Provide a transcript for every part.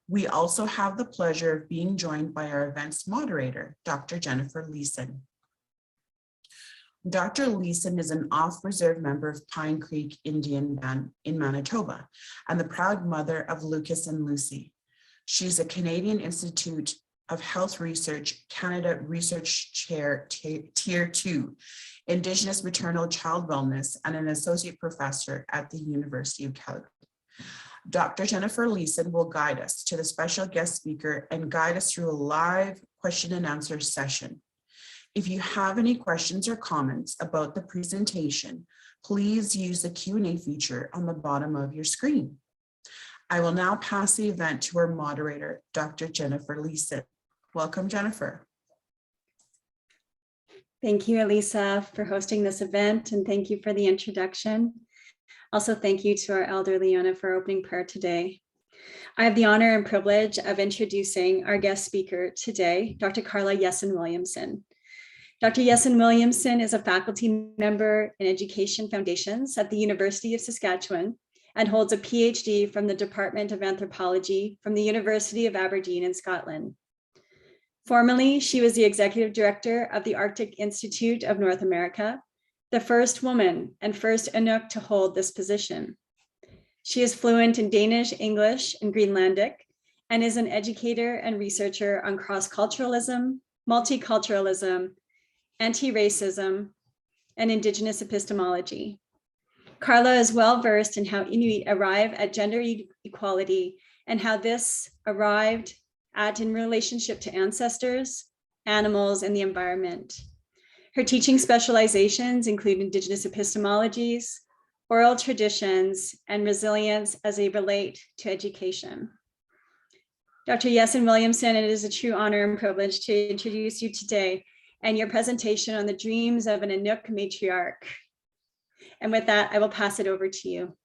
We also have the pleasure of being joined by our events moderator, Dr. Jennifer Leeson. Dr. Leeson is an off-reserve member of Pine Creek Indian Band in Manitoba and the proud mother of Lucas and Lucy. She's a Canadian Institute of Health Research Canada Research Chair Tier 2, Indigenous Maternal Child Wellness, and an associate professor at the University of Calgary. Dr. Jennifer Leeson will guide us to the special guest speaker and guide us through a live question and answer session. If you have any questions or comments about the presentation, please use the Q&A feature on the bottom of your screen. I will now pass the event to our moderator, Dr. Jennifer Leeson. Welcome, Jennifer. Thank you, Elisa, for hosting this event, and thank you for the introduction. Also, thank you to our elder Leona for opening prayer today. I have the honor and privilege of introducing our guest speaker today, Dr. Karla Jessen Williamson. Dr. Jessen Williamson is a faculty member in Education Foundations at the University of Saskatchewan and holds a PhD from the Department of Anthropology from the University of Aberdeen in Scotland. Formerly, she was the executive director of the Arctic Institute of North America, the first woman and first Inuk to hold this position. She is fluent in Danish, English, and Greenlandic, and is an educator and researcher on cross-culturalism, multiculturalism, anti-racism, and Indigenous epistemology. Karla is well-versed in how Inuit arrive at gender equality and how this arrived at in relationship to ancestors, animals, and the environment. Her teaching specializations include Indigenous epistemologies, oral traditions, and resilience as they relate to education. Dr. Jessen Williamson, it is a true honor and privilege to introduce you today and your presentation on the dreams of an Inuk Matriarch. And with that, I will pass it over to you.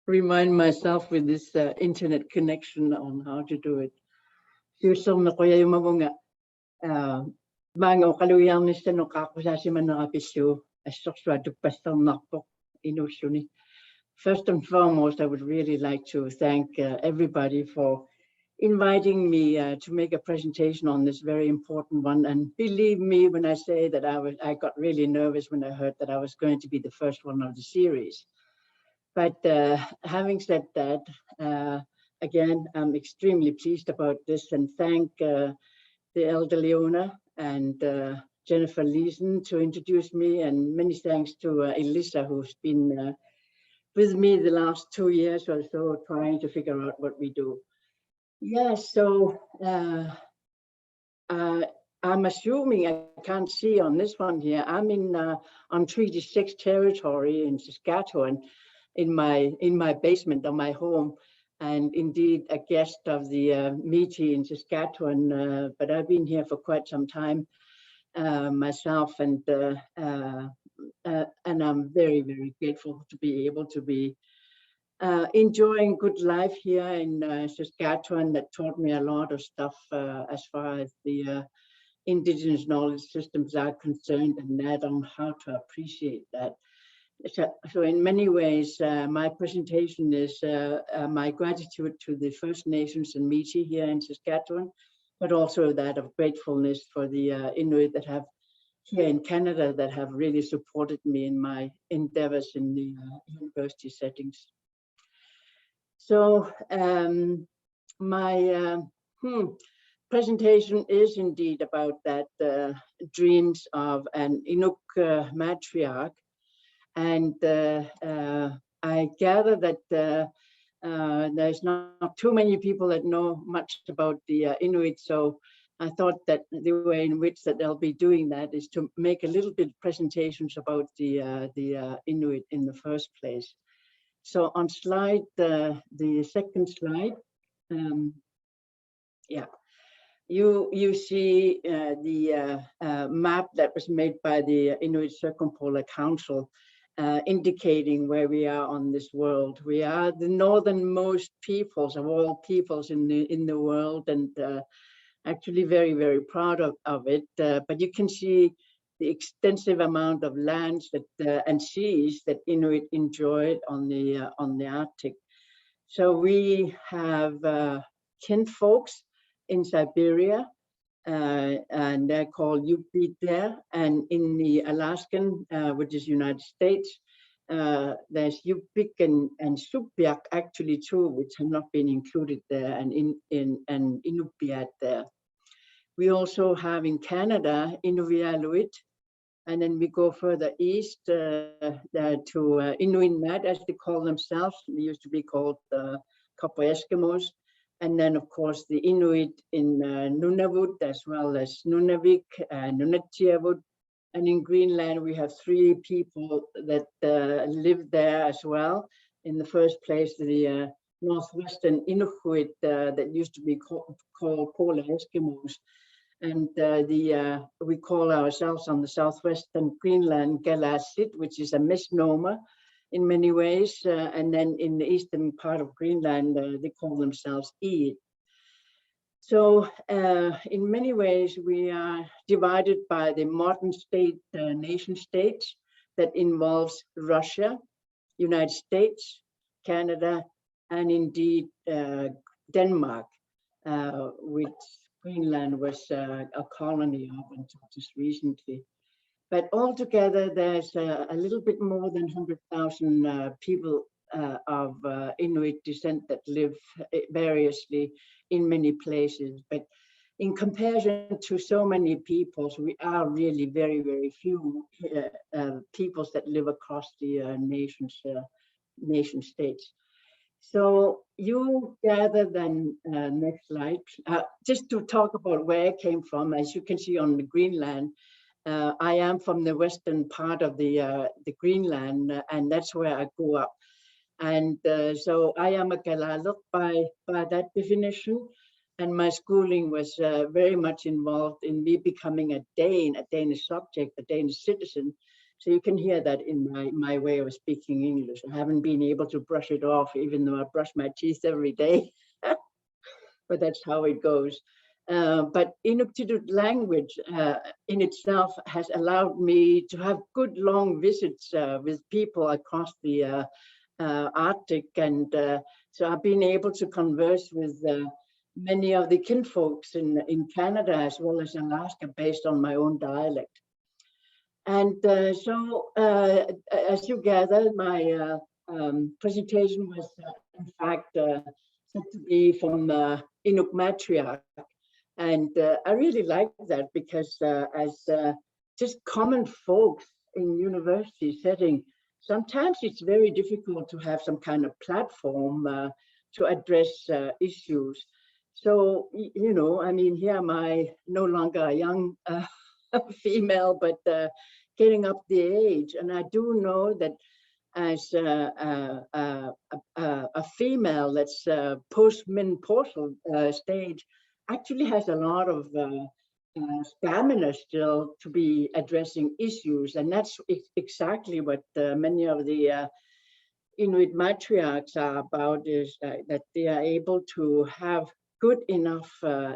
Remind myself with this internet connection on how to do it. Susong na kuya yung mabunga. Bango kaluyang ni sa nukakusa si manakapisyo. Asok to pasang nakpok inusyuni. First and foremost, I would really like to thank everybody for inviting me to make a presentation on this very important one. And believe me when I say that I got really nervous when I heard that I was going to be the first one of the series. But having said that, again, I'm extremely pleased about this and thank the elder Leona and Jennifer Leeson to introduce me, and many thanks to Elisa, who's been with me the last 2 years or so, trying to figure out what we do. Yeah, so I'm assuming I can't see on this one here. I'm in on Treaty 6 territory in Saskatchewan, in my basement of my home, and indeed a guest of the Métis in Saskatchewan. But I've been here for quite some time myself, and I'm very, very grateful to be able to be enjoying good life here in Saskatchewan. That taught me a lot of stuff as far as the Indigenous knowledge systems are concerned, and that on how to appreciate that. So in many ways, my presentation is my gratitude to the First Nations and Métis here in Saskatchewan, but also that of gratefulness for the Inuit that have here in Canada that have really supported me in my endeavors in the university settings. So my presentation is indeed about that dreams of an Inuk matriarch. And I gather that there's not too many people that know much about the Inuit, so I thought that the way in which that they'll be doing that is to make a little bit of presentations about the Inuit in the first place. So on slide, the second slide, yeah, you see the map that was made by the Inuit Circumpolar Council, indicating where we are on this world. We are the northernmost peoples of all peoples in the world, and actually very, very proud of it. But you can see the extensive amount of lands that and seas that Inuit enjoyed on the Arctic. So we have kinfolks in Siberia, and they're called Yupik there. And in the Alaskan, which is United States, there's Yupik and Supiaq actually too, which have not been included there, and Inupiat there. We also have in Canada Inuvialuit, and then we go further east to Inuit Mat, as they call themselves. They used to be called Copper Eskimos. And then, of course, the Inuit in Nunavut, as well as Nunavik, Nunatiavut. And in Greenland, we have 3 people that live there as well. In the first place, the Northwestern Inuit that used to be called Polar Eskimos. And we call ourselves on the southwestern Greenland Galasit, which is a misnomer in many ways. And then in the eastern part of Greenland, they call themselves Inuit. So in many ways, we are divided by the modern state, nation states that involves Russia, United States, Canada, and indeed Denmark, which Greenland was a colony of until just recently. But altogether, there's a little bit more than 100,000 people of Inuit descent that live variously in many places. But in comparison to so many peoples, we are really very, very few peoples that live across the nation states. So you gather then, next slide, just to talk about where I came from. As you can see on the Greenland, I am from the western part of the Greenland, and that's where I grew up. And so I am a Galaluk by that definition. And my schooling was very much involved in me becoming a Dane, a Danish subject, a Danish citizen. So you can hear that in my way of speaking English. I haven't been able to brush it off, even though I brush my teeth every day. But that's how it goes. But Inuktitut language in itself has allowed me to have good long visits with people across the Arctic. And so I've been able to converse with many of the kinfolks in Canada as well as Alaska based on my own dialect. And so as you gather, my presentation was in fact said to be from Inuk Matriarch. And I really like that because as just common folks in university setting, sometimes it's very difficult to have some kind of platform to address issues. So, you know, I mean, here am I, no longer a young female, but getting up the age. And I do know that as a female that's post-menopausal stage actually has a lot of stamina still to be addressing issues. And that's exactly what many of the Inuit matriarchs are about, is that they are able to have good enough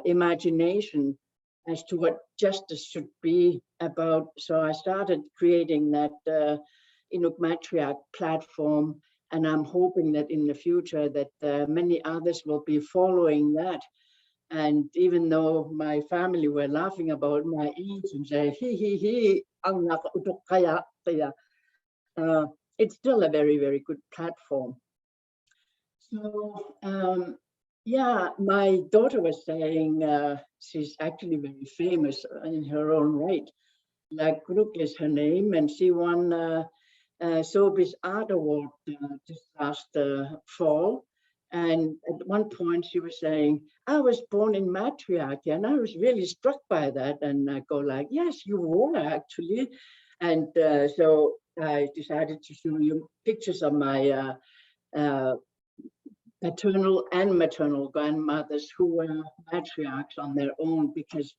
imagination as to what justice should be about. So I started creating that Inuk Matriarch platform, and I'm hoping that in the future that many others will be following that. And even though my family were laughing about my age and say, it's still a very, very good platform. So yeah, my daughter was saying she's actually very famous in her own right. Like Gruk is her name, and she won Sobeys Art Award just last fall. And at one point she was saying, I was born in matriarchy, and I was really struck by that. And I go like, yes, you were actually. And so I decided to show you pictures of my paternal and maternal grandmothers who were matriarchs on their own, because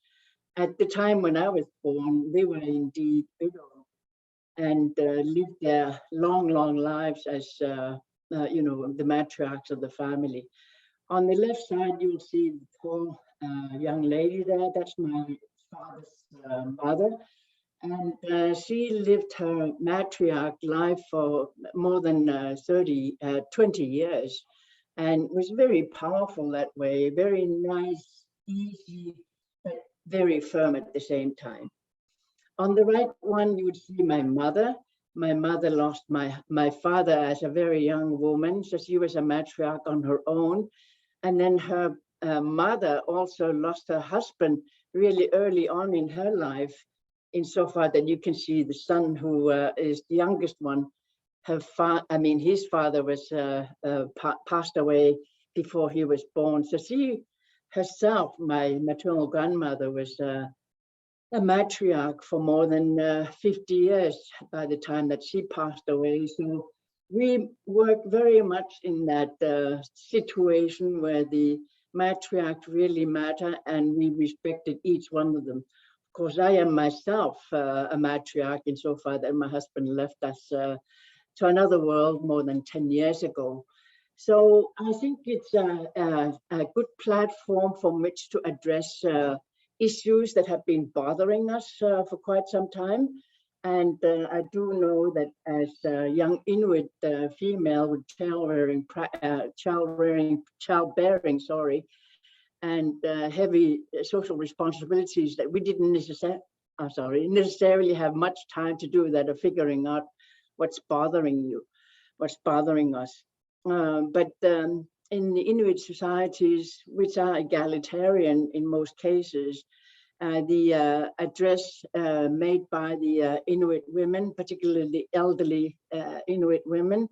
at the time when I was born, they were indeed widows and lived their long, long lives as you know, the matriarchs of the family. On the left side, you will see the tall young lady there. That's my father's mother. And she lived her matriarch life for more than 20 years, and was very powerful that way, very nice, easy, but very firm at the same time. On the right one, you would see my mother. My mother lost my father as a very young woman, so she was a matriarch on her own. And then her mother also lost her husband really early on in her life, insofar that you can see the son who is the youngest one. His father was passed away before he was born. So she herself, my maternal grandmother, was a matriarch for more than 50 years by the time that she passed away. So we worked very much in that situation where the matriarch really matter, and we respected each one of them. Of course, I am myself a matriarch insofar that my husband left us to another world more than 10 years ago. So I think it's a good platform from which to address issues that have been bothering us for quite some time. And I do know that as a young Inuit female with childbearing, and heavy social responsibilities, that we didn't necessarily have much time to do that, of figuring out what's bothering us. But in the Inuit societies, which are egalitarian in most cases, the address made by the Inuit women, particularly the elderly Inuit women,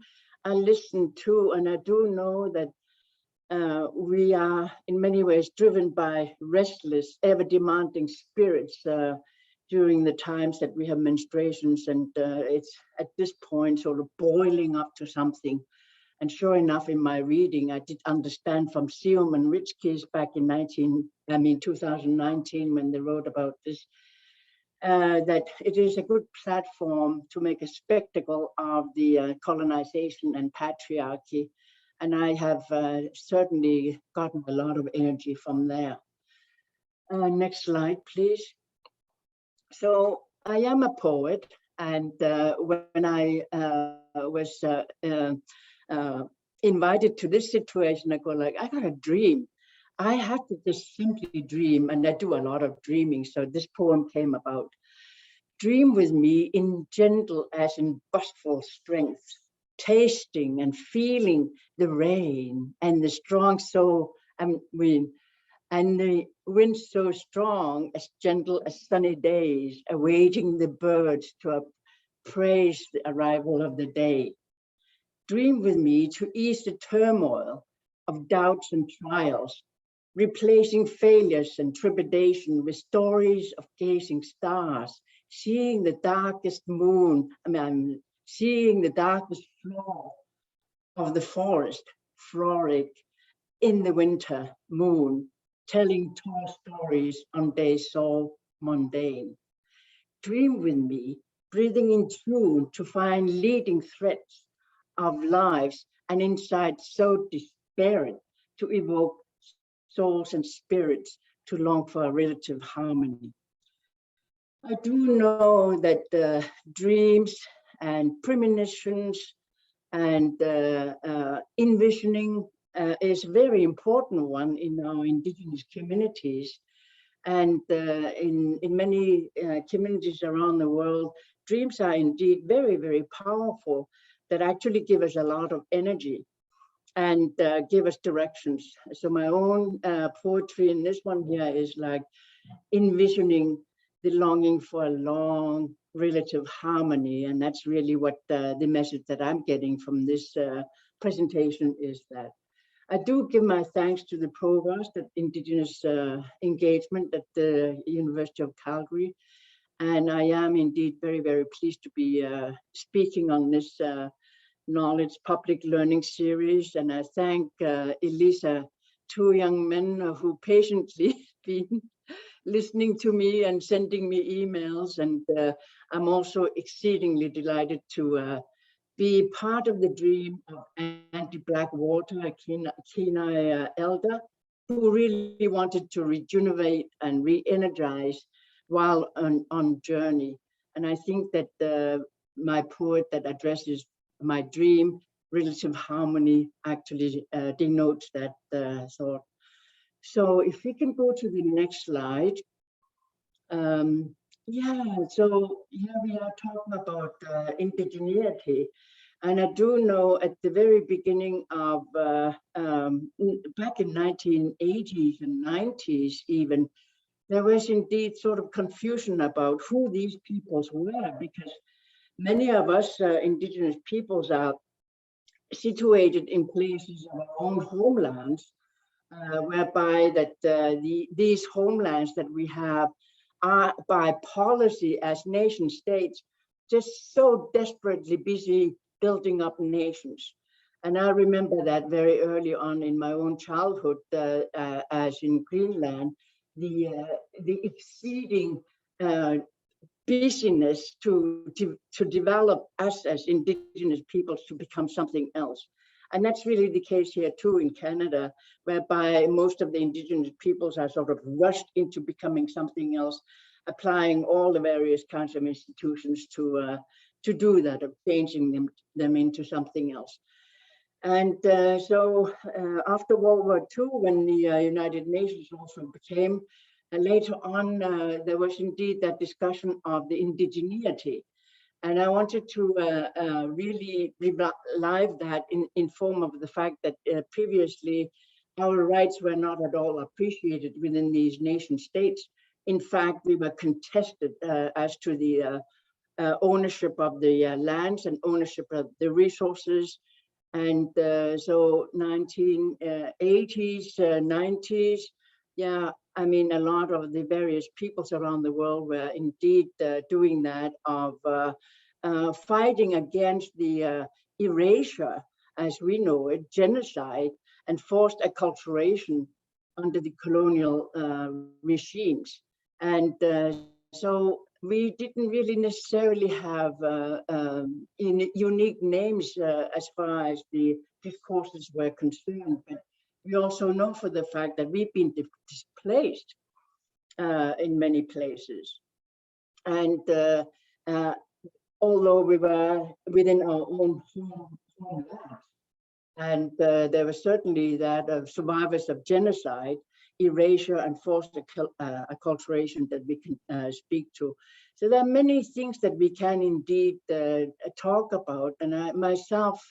are listened to. And I do know that we are in many ways driven by restless, ever demanding spirits during the times that we have menstruations, and it's at this point sort of boiling up to something. And sure enough, in my reading, I did understand from Seum and Richkes back in 2019, when they wrote about this, that it is a good platform to make a spectacle of the colonization and patriarchy. And I have certainly gotten a lot of energy from there. Next slide, please. So I am a poet, and when I was invited to this situation, I go like, I got a dream. I had to just simply dream, and I do a lot of dreaming, so this poem came about. Dream with me in gentle as in bustful strength, tasting and feeling the rain and the strong wind, and the wind so strong as gentle as sunny days, awaiting the birds to praise the arrival of the day. Dream with me to ease the turmoil of doubts and trials, replacing failures and trepidation with stories of gazing stars, seeing the darkest moon, seeing the darkest floor of the forest, frolic in the winter moon, telling tall stories on days so mundane. Dream with me, breathing in tune to find leading threads of lives and insights so despairing to evoke souls and spirits to long for a relative harmony. I do know that dreams and premonitions and envisioning is a very important one in our Indigenous communities. And in many communities around the world, dreams are indeed very, very powerful, that actually give us a lot of energy and give us directions. So my own poetry in this one here is like envisioning the longing for a long relative harmony. And that's really what the message that I'm getting from this presentation is, that I do give my thanks to the provost at Indigenous engagement at the University of Calgary. And I am indeed very, very pleased to be speaking on this knowledge public learning series. And I thank Elisa, two young men who patiently been listening to me and sending me emails. And I'm also exceedingly delighted to be part of the dream of Anti-Blackwater, a Kenai elder, who really wanted to rejuvenate and re-energize while on journey. And I think that my poet that addresses my dream, relative harmony, actually denotes that thought. So if we can go to the next slide. Yeah, so here we are talking about indigeneity. And I do know at the very beginning of, back in 1980s and 90s even, there was indeed sort of confusion about who these peoples were, because many of us Indigenous peoples are situated in places of our own homelands, whereby that these homelands that we have are by policy as nation states just so desperately busy building up nations. And I remember that very early on in my own childhood, as in Greenland, the exceeding busyness to develop us as Indigenous peoples to become something else. And that's really the case here too in Canada, whereby most of the Indigenous peoples are sort of rushed into becoming something else, applying all the various kinds of institutions to do that, of changing them into something else. And so after World War II, when the United Nations also became, later on, there was indeed that discussion of the indigeneity. And I wanted to really revive that in form of the fact that previously our rights were not at all appreciated within these nation states. In fact, we were contested as to the ownership of the lands and ownership of the resources. And so 1980s, 90s, yeah, I mean, a lot of the various peoples around the world were indeed doing that, of fighting against the erasure, as we know it, genocide, and forced acculturation under the colonial regimes. And so we didn't really necessarily have unique names as far as the discourses were concerned, but we also know for the fact that we've been displaced in many places. And although we were within our own homeland, and there was certainly that of survivors of genocide, erasure, and forced acculturation that we can speak to. So there are many things that we can indeed talk about. And I myself,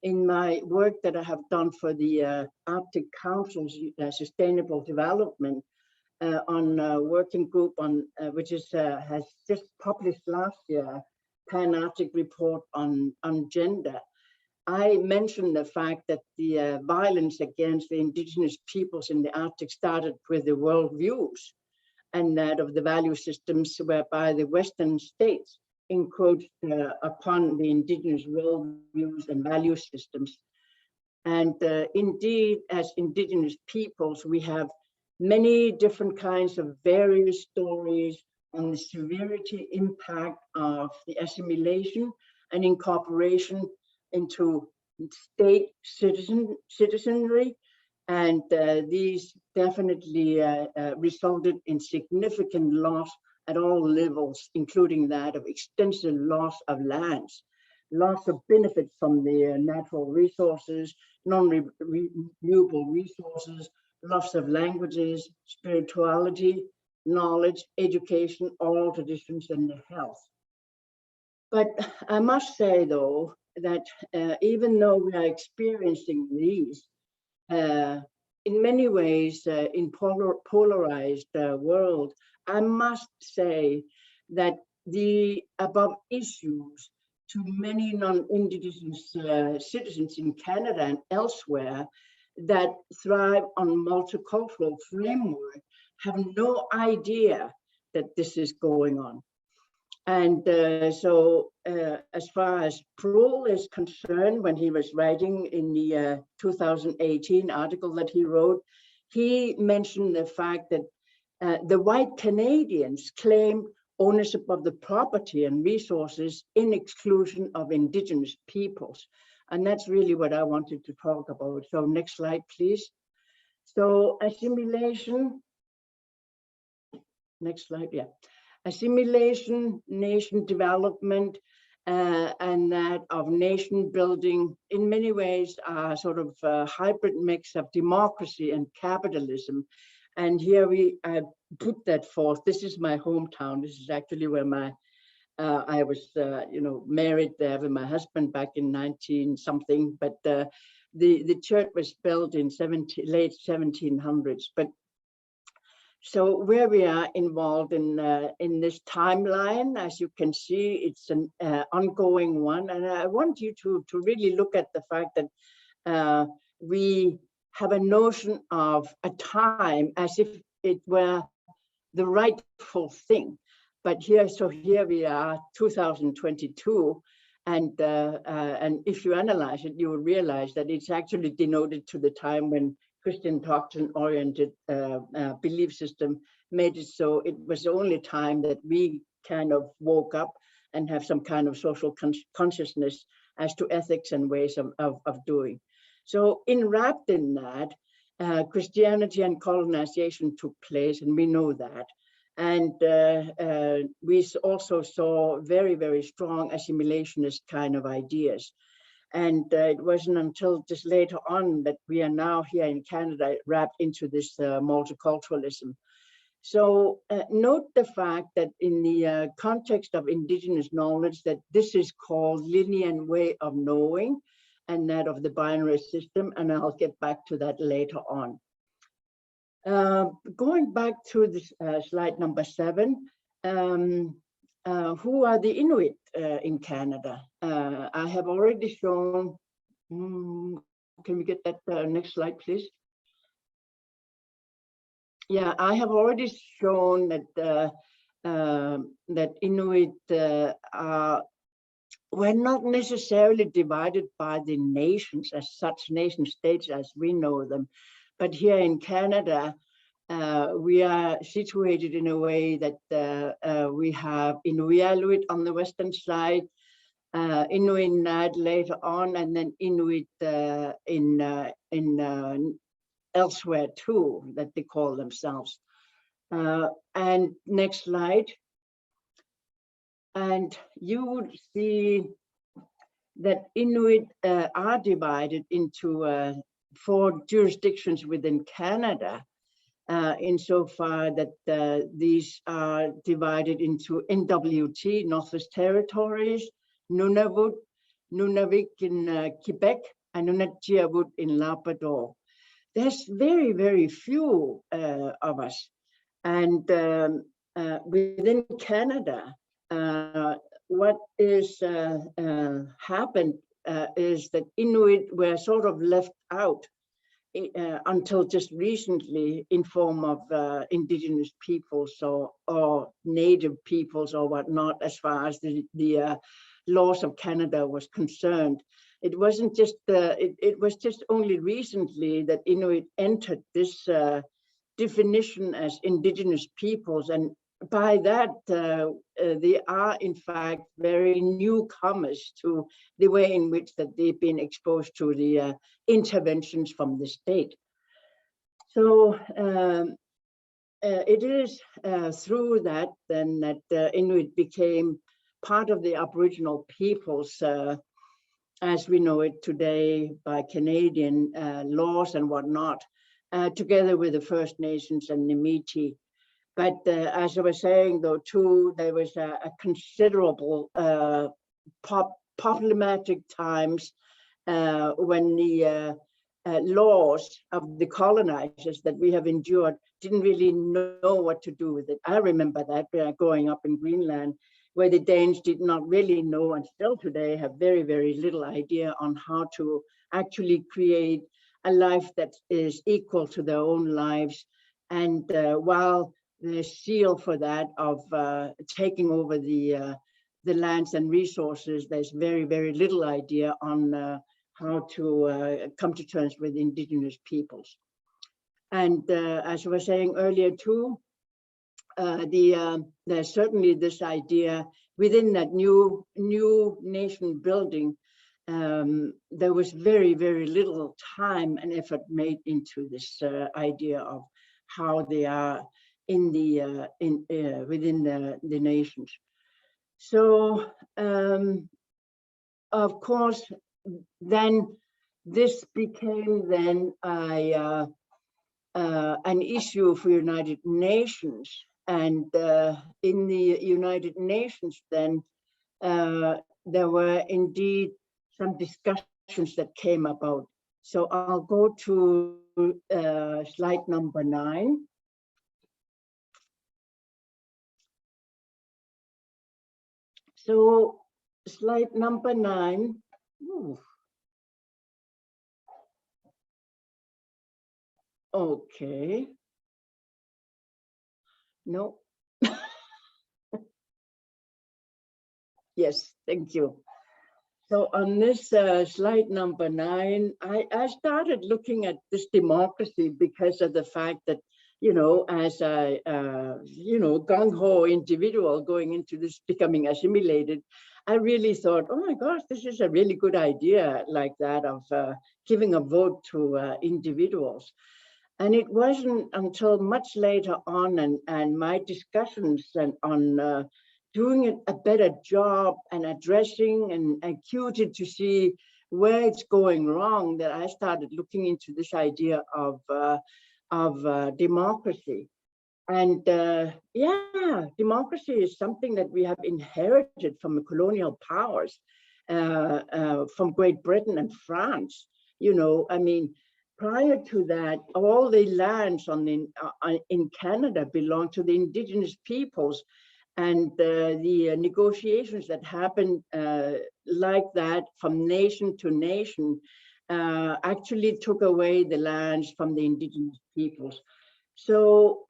in my work that I have done for the Arctic Council's Sustainable Development on working group on which is has just published last year, Pan-Arctic report on gender, I mentioned the fact that the violence against the Indigenous peoples in the Arctic started with the worldviews, and that of the value systems whereby the Western states encroached upon the Indigenous worldviews and value systems. And indeed, as Indigenous peoples, we have many different kinds of various stories on the severity impact of the assimilation and incorporation into state citizenry. And these definitely resulted in significant loss at all levels, including that of extensive loss of lands, loss of benefits from the natural resources, non-renewable resources, loss of languages, spirituality, knowledge, education, oral traditions, and health. But I must say, though, that even though we are experiencing these, in many ways, in polarized world, I must say that the above issues to many non-Indigenous citizens in Canada and elsewhere that thrive on multicultural framework have no idea that this is going on. And so as far as Proul is concerned, when he was writing in the 2018 article that he wrote, he mentioned the fact that the white Canadians claim ownership of the property and resources in exclusion of Indigenous peoples. And that's really what I wanted to talk about. So next slide, please. So assimilation, next slide, yeah. assimilation, nation development, and that of nation building in many ways are sort of a hybrid mix of democracy and capitalism. And here we put that forth. This is my hometown. This is actually where I was, married there with my husband back in 19 something. But the church was built in late 1700s. But so where we are involved in this timeline, as you can see, it's an ongoing one. And I want you to really look at the fact that we have a notion of a time as if it were the rightful thing. But here we are, 2022. And if you analyze it, you will realize that it's actually denoted to the time when Christian doctrine-oriented belief system made it so it was the only time that we kind of woke up and have some kind of social consciousness as to ethics and ways of doing. So enwrapped in that, Christianity and colonization took place, and we know that. And we also saw very, very strong assimilationist kind of ideas. And it wasn't until just later on that we are now here in Canada wrapped into this multiculturalism. So note the fact that in the context of Indigenous knowledge, that this is called linear way of knowing, and that of the binary system, and I'll get back to that later on. Going back to this slide number 7, who are the Inuit in Canada? I have already shown, can we get that next slide, please? Yeah, I have already shown that that Inuit were not necessarily divided by the nations as such, nation states as we know them. But here in Canada, we are situated in a way that we have Inuit on the western side, Inuit later on, and then Inuit in elsewhere too, that they call themselves. And next slide. And you would see that Inuit are divided into 4 jurisdictions within Canada, insofar that these are divided into NWT, Northwest Territories, Nunavut, Nunavik in Quebec, and Nunavut in Labrador. There's very, very few of us. And within Canada, what is happened is that Inuit were sort of left out until just recently in form of Indigenous peoples or native peoples or whatnot, as far as the laws of Canada was concerned. It wasn't just, it was just only recently that Inuit entered this definition as Indigenous peoples, and by that, they are in fact very newcomers to the way in which that they've been exposed to the interventions from the state. So it is through that then that Inuit became part of the Aboriginal peoples as we know it today by Canadian laws and whatnot, together with the First Nations and the Métis. But as I was saying, though, too, there was a considerable problematic times when the laws of the colonizers that we have endured didn't really know what to do with it. I remember that growing up in Greenland, where the Danes did not really know, and still today have very, very little idea on how to actually create a life that is equal to their own lives. And while the seal for that of taking over the lands and resources, there's very, very little idea on how to come to terms with Indigenous peoples. And as I was saying earlier too, there's certainly this idea within that new nation building. There was very, very little time and effort made into this idea of how they are in the within the nations. So of course, then this became then an issue for United Nations, and in the United Nations then there were indeed some discussions that came about. So I'll go to slide number 9. So slide number 9. Ooh. Okay. No. Yes, thank you. So on this slide number 9, I started looking at this democracy because of the fact that, you know, as a, you know, gung-ho individual going into this becoming assimilated, I really thought, oh my gosh, this is a really good idea like that of giving a vote to individuals. And it wasn't until much later on and my discussions on doing a better job and addressing and acuity to see where it's going wrong that I started looking into this idea of democracy. And yeah, democracy is something that we have inherited from the colonial powers, from Great Britain and France. You know, I mean, prior to that, all the lands in Canada belonged to the Indigenous peoples. And the negotiations that happened like that from nation to nation actually took away the lands from the Indigenous peoples. So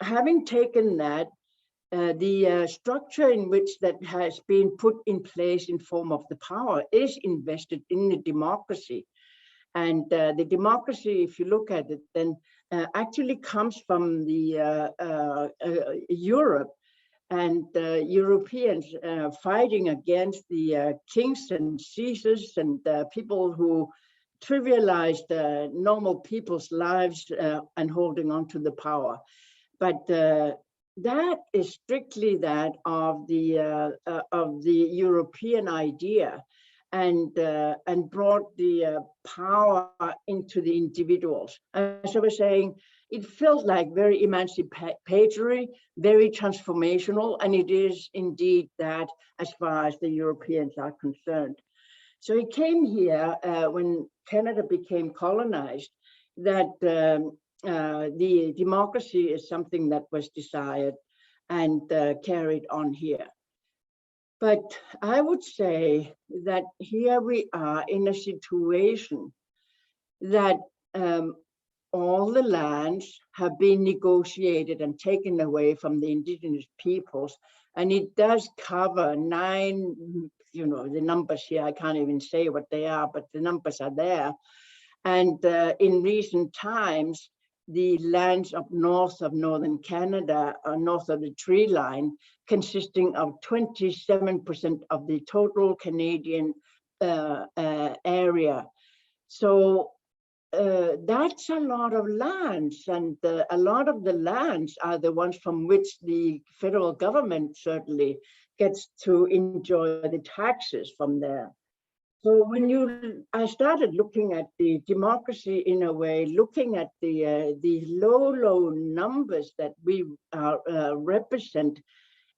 having taken that, the structure in which that has been put in place in form of the power is invested in the democracy. And the democracy, if you look at it, then actually comes from the Europe. And Europeans fighting against the kings and Caesars and people who trivialized normal people's lives and holding on to the power. But that is strictly that of the European idea, and brought the power into the individuals. As I was saying, it felt like very emancipatory, very transformational, and it is indeed that as far as the Europeans are concerned. So it came here when Canada became colonized that the democracy is something that was desired and carried on here. But I would say that here we are in a situation that all the lands have been negotiated and taken away from the Indigenous peoples. And it does cover 9, you know, the numbers here, I can't even say what they are, but the numbers are there. And in recent times, the lands up north of northern Canada, north of the tree line, consisting of 27% of the total Canadian area. So that's a lot of lands, and a lot of the lands are the ones from which the federal government certainly gets to enjoy the taxes from there. So I started looking at the democracy in a way, looking at the low numbers that we represent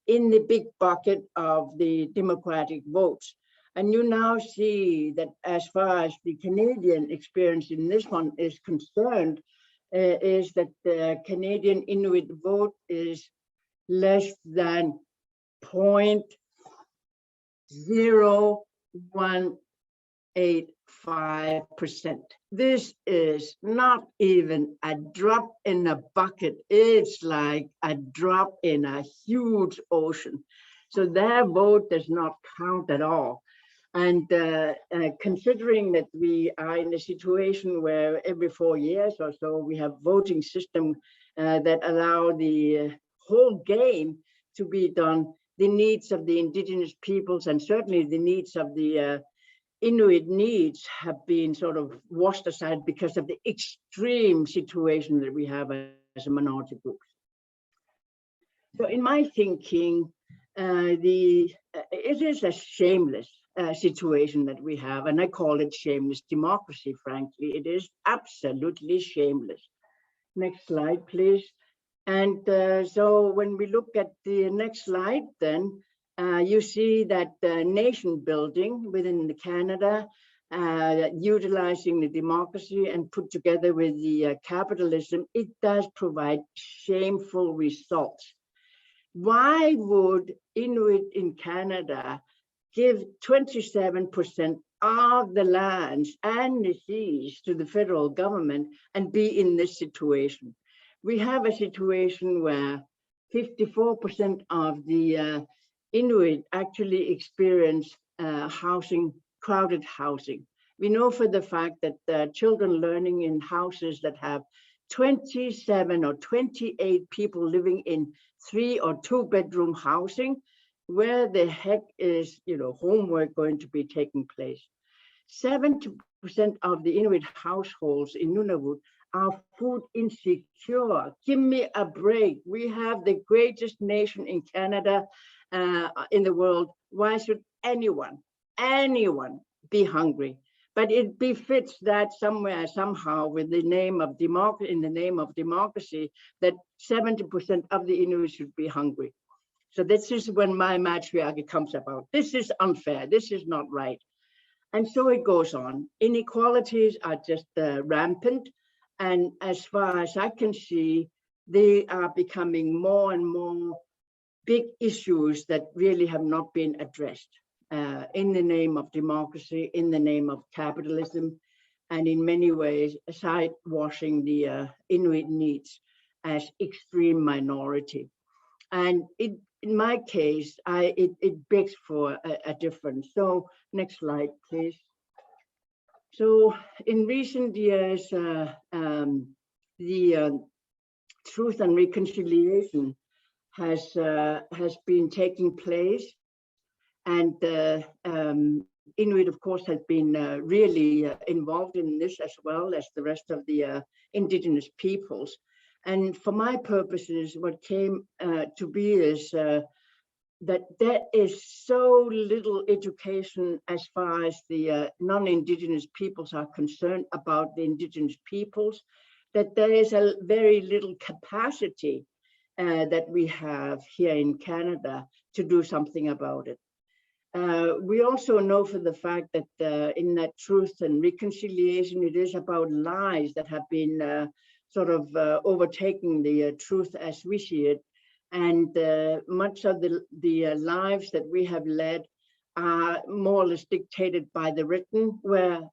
in the big bucket of the democratic votes. And you now see that as far as the Canadian experience in this one is concerned, is that the Canadian Inuit vote is less than 0.0185%. This is not even a drop in a bucket. It's like a drop in a huge ocean. So their vote does not count at all. And considering that we are in a situation where every 4 years or so, we have voting system that allow the whole game to be done, the needs of the Indigenous peoples and certainly the needs of the Inuit needs have been sort of washed aside because of the extreme situation that we have as a minority group. So in my thinking, it is a shameless situation that we have, and I call it shameless democracy, frankly. It is absolutely shameless. Next slide, please. And so when we look at the next slide, then you see that nation building within Canada, utilizing the democracy and put together with the capitalism, it does provide shameful results. Why would Inuit in Canada give 27% of the lands and the seas to the federal government and be in this situation? We have a situation where 54% of the Inuit actually experience crowded housing. We know for the fact that children learning in houses that have 27 or 28 people living in 3 or 2 bedroom housing, where the heck is, homework going to be taking place? 70% of the Inuit households in Nunavut are food insecure. Give me a break. We have the greatest nation in Canada, in the world. Why should anyone be hungry? But it befits that somewhere, somehow, with the name of in the name of democracy, that 70% of the Inuit should be hungry. So this is when my matriarchy comes about. This is unfair. This is not right. And so it goes on. Inequalities are just rampant. And as far as I can see, they are becoming more and more big issues that really have not been addressed in the name of democracy, in the name of capitalism, and in many ways, sidewashing the Inuit needs as extreme minority. And in my case, it begs for a difference. So next slide, please. So in recent years, the Truth and Reconciliation has been taking place, and Inuit, of course, has been really involved in this, as well as the rest of the Indigenous peoples. And for my purposes, what came to be is that there is so little education as far as the non-Indigenous peoples are concerned about the Indigenous peoples, that there is a very little capacity that we have here in Canada to do something about it. We also know for the fact that in that Truth and Reconciliation, it is about lies that have been sort of overtaking the truth as we see it. And much of the lives that we have led are more or less dictated by the written, where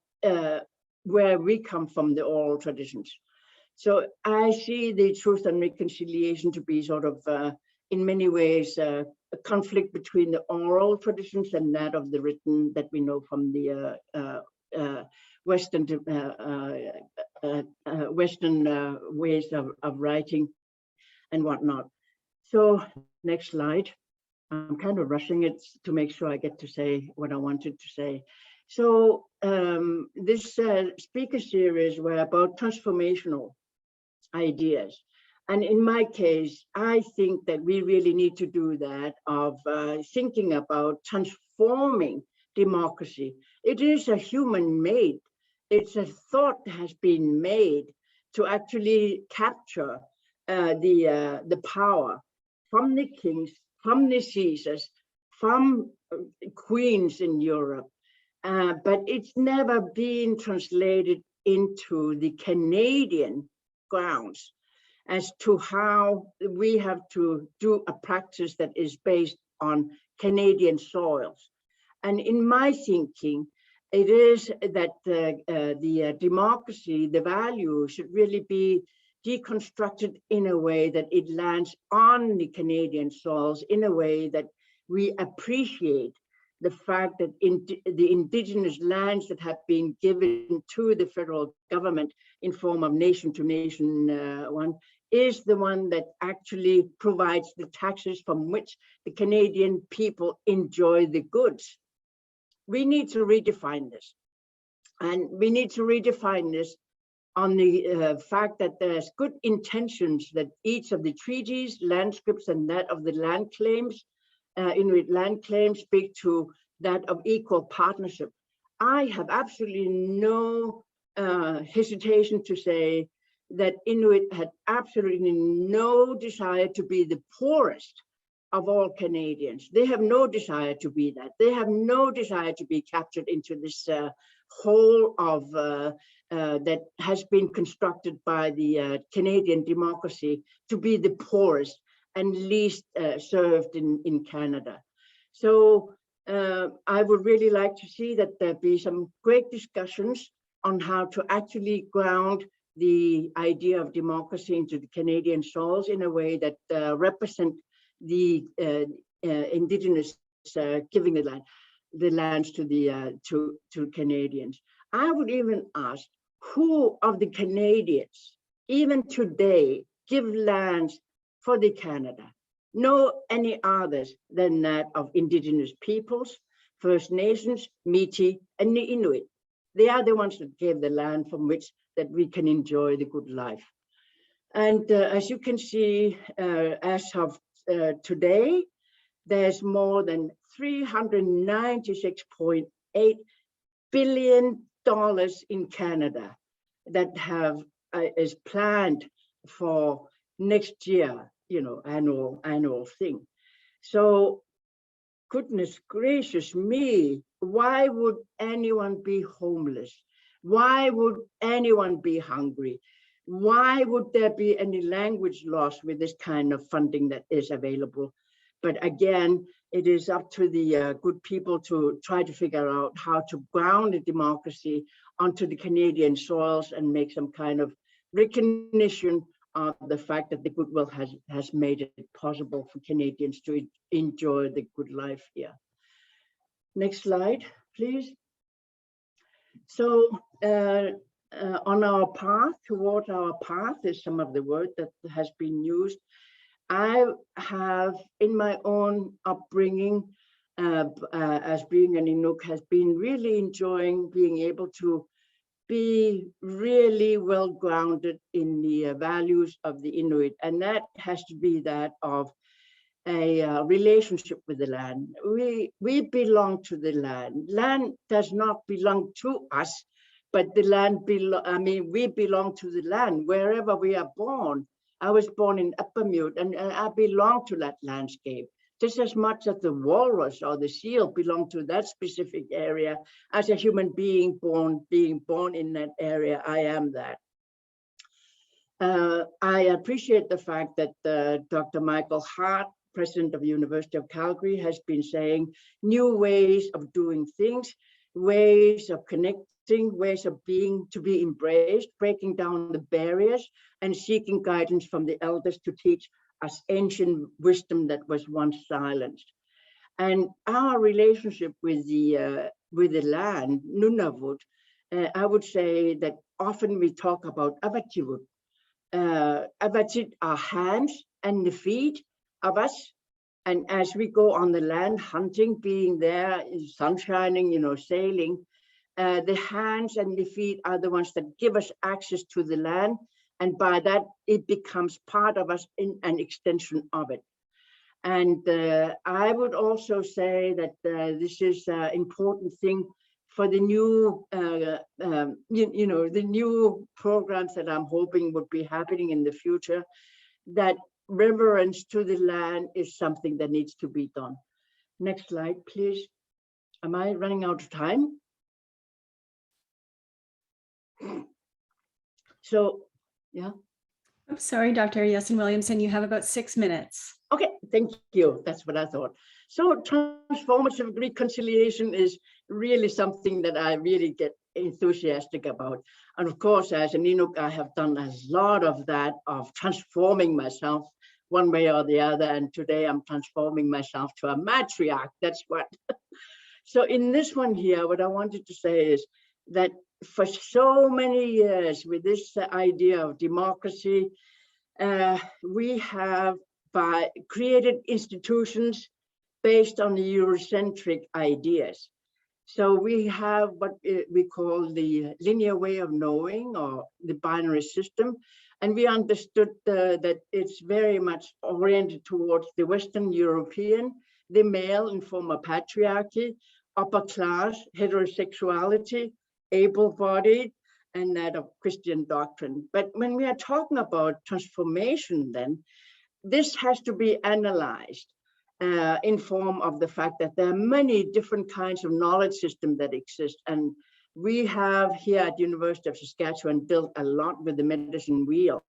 we come from, the oral traditions. So I see the Truth and Reconciliation to be sort of, in many ways, a conflict between the oral traditions and that of the written that we know from the Western ways of writing and whatnot. So next slide. I'm kind of rushing it to make sure I get to say what I wanted to say. So this speaker series were about transformational ideas. And in my case, I think that we really need to do that, of thinking about transforming democracy. It is a human-made. It's a thought that has been made to actually capture the power from the kings, from the Caesars, from queens in Europe. But it's never been translated into the Canadian grounds as to how we have to do a practice that is based on Canadian soils. And in my thinking, it is that the democracy, the value, should really be deconstructed in a way that it lands on the Canadian soils, in a way that we appreciate the fact that the Indigenous lands that have been given to the federal government in form of nation-to-nation one is the one that actually provides the taxes from which the Canadian people enjoy the goods. We need to redefine this. And we need to redefine this on the fact that there's good intentions that each of the treaties, land scripts, and that of the land claims, Inuit land claims, speak to that of equal partnership. I have absolutely no hesitation to say that Inuit had absolutely no desire to be the poorest of all Canadians. They have no desire to be that. They have no desire to be captured into this whole of that has been constructed by the Canadian democracy to be the poorest and least served in Canada. So I would really like to see that there be some great discussions on how to actually ground the idea of democracy into the Canadian soils in a way that represent the Indigenous giving the lands to the to Canadians. I would even ask, who of the Canadians, even today, give lands for the Canada? No any others than that of Indigenous peoples, First Nations, Métis, and the Inuit. They are the ones that gave the land from which that we can enjoy the good life. And as you can see, as of today, there's more than $396.8 billion in Canada that have is planned for next year, you know, annual thing. So goodness gracious me, why would anyone be homeless? Why would anyone be hungry? Why would there be any language loss with this kind of funding that is available? But again, it is up to the good people to try to figure out how to ground the democracy onto the Canadian soils and make some kind of recognition of the fact that the goodwill has made it possible for Canadians to enjoy the good life here. Next slide, please. So on our path, toward our path is some of the word that has been used. I have, in my own upbringing, as being an Inuk, has been really enjoying being able to be really well grounded in the values of the Inuit, and that has to be that of a relationship with the land. We belong to the land. Land does not belong to us, but the land we belong to the land wherever we are born. I was born in Uppermute, and I belong to that landscape just as much as the walrus or the seal belong to that specific area. As a human being being born in that area, I am that. I appreciate the fact that Dr. Michael Hart, president of the University of Calgary, has been saying new ways of doing things, ways of connecting, ways of being to be embraced, breaking down the barriers, and seeking guidance from the elders to teach us ancient wisdom that was once silenced. And our relationship with the land, Nunavut, I would say that often we talk about Avativut. Avatit are hands and the feet of us. And as we go on the land hunting, being there, sun shining, you know, sailing, the hands and the feet are the ones that give us access to the land. And by that, it becomes part of us, in an extension of it. And I would also say that this is an important thing for the new, the new programs that I'm hoping would be happening in the future, that reverence to the land is something that needs to be done. Next slide, please. Am I running out of time? So, yeah. I'm sorry, Dr. Jessen Williamson, you have about 6 minutes. Okay, thank you. That's what I thought. So transformative reconciliation is really something that I really get enthusiastic about. And of course, as an Inuk, I have done a lot of that, of transforming myself one way or the other. And today I'm transforming myself to a matriarch. That's what. So in this one here, what I wanted to say is that for so many years with this idea of democracy, we have created institutions based on the Eurocentric ideas. So we have what we call the linear way of knowing, or the binary system. And we understood that it's very much oriented towards the Western European, the male in form of patriarchy, upper class, heterosexuality, able-bodied, and that of Christian doctrine. But when we are talking about transformation, then this has to be analyzed in form of the fact that there are many different kinds of knowledge systems that exist. And we have here at University of Saskatchewan built a lot with the medicine wheel.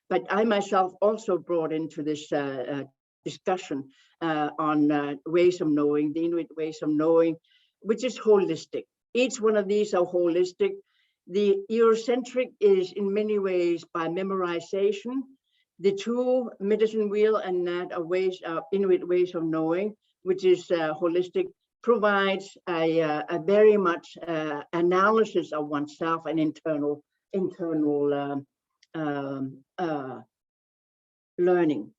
But I myself also brought into this discussion on ways of knowing, the Inuit ways of knowing, which is holistic. Each one of these are holistic. The Eurocentric is in many ways by memorization. The two, medicine wheel and that are ways of Inuit ways of knowing, which is holistic, provides a very much analysis of oneself and internal learning.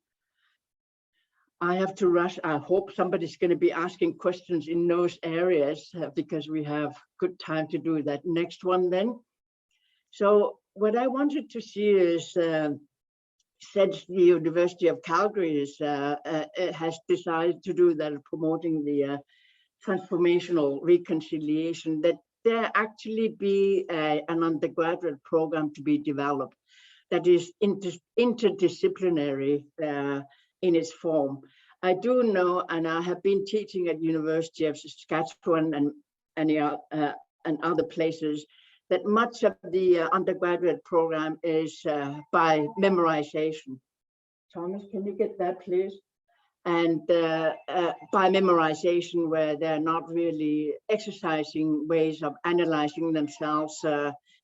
I have to rush. I hope somebody's going to be asking questions in those areas because we have good time to do that. Next one then. So what I wanted to see is, since the University of Calgary has decided to do that, promoting the transformational reconciliation, that there actually be an undergraduate program to be developed that is interdisciplinary in its form. I do know, and I have been teaching at University of Saskatchewan and other places, that much of the undergraduate program is by memorization. Thomas, can you get that, please? And by memorization, where they're not really exercising ways of analyzing themselves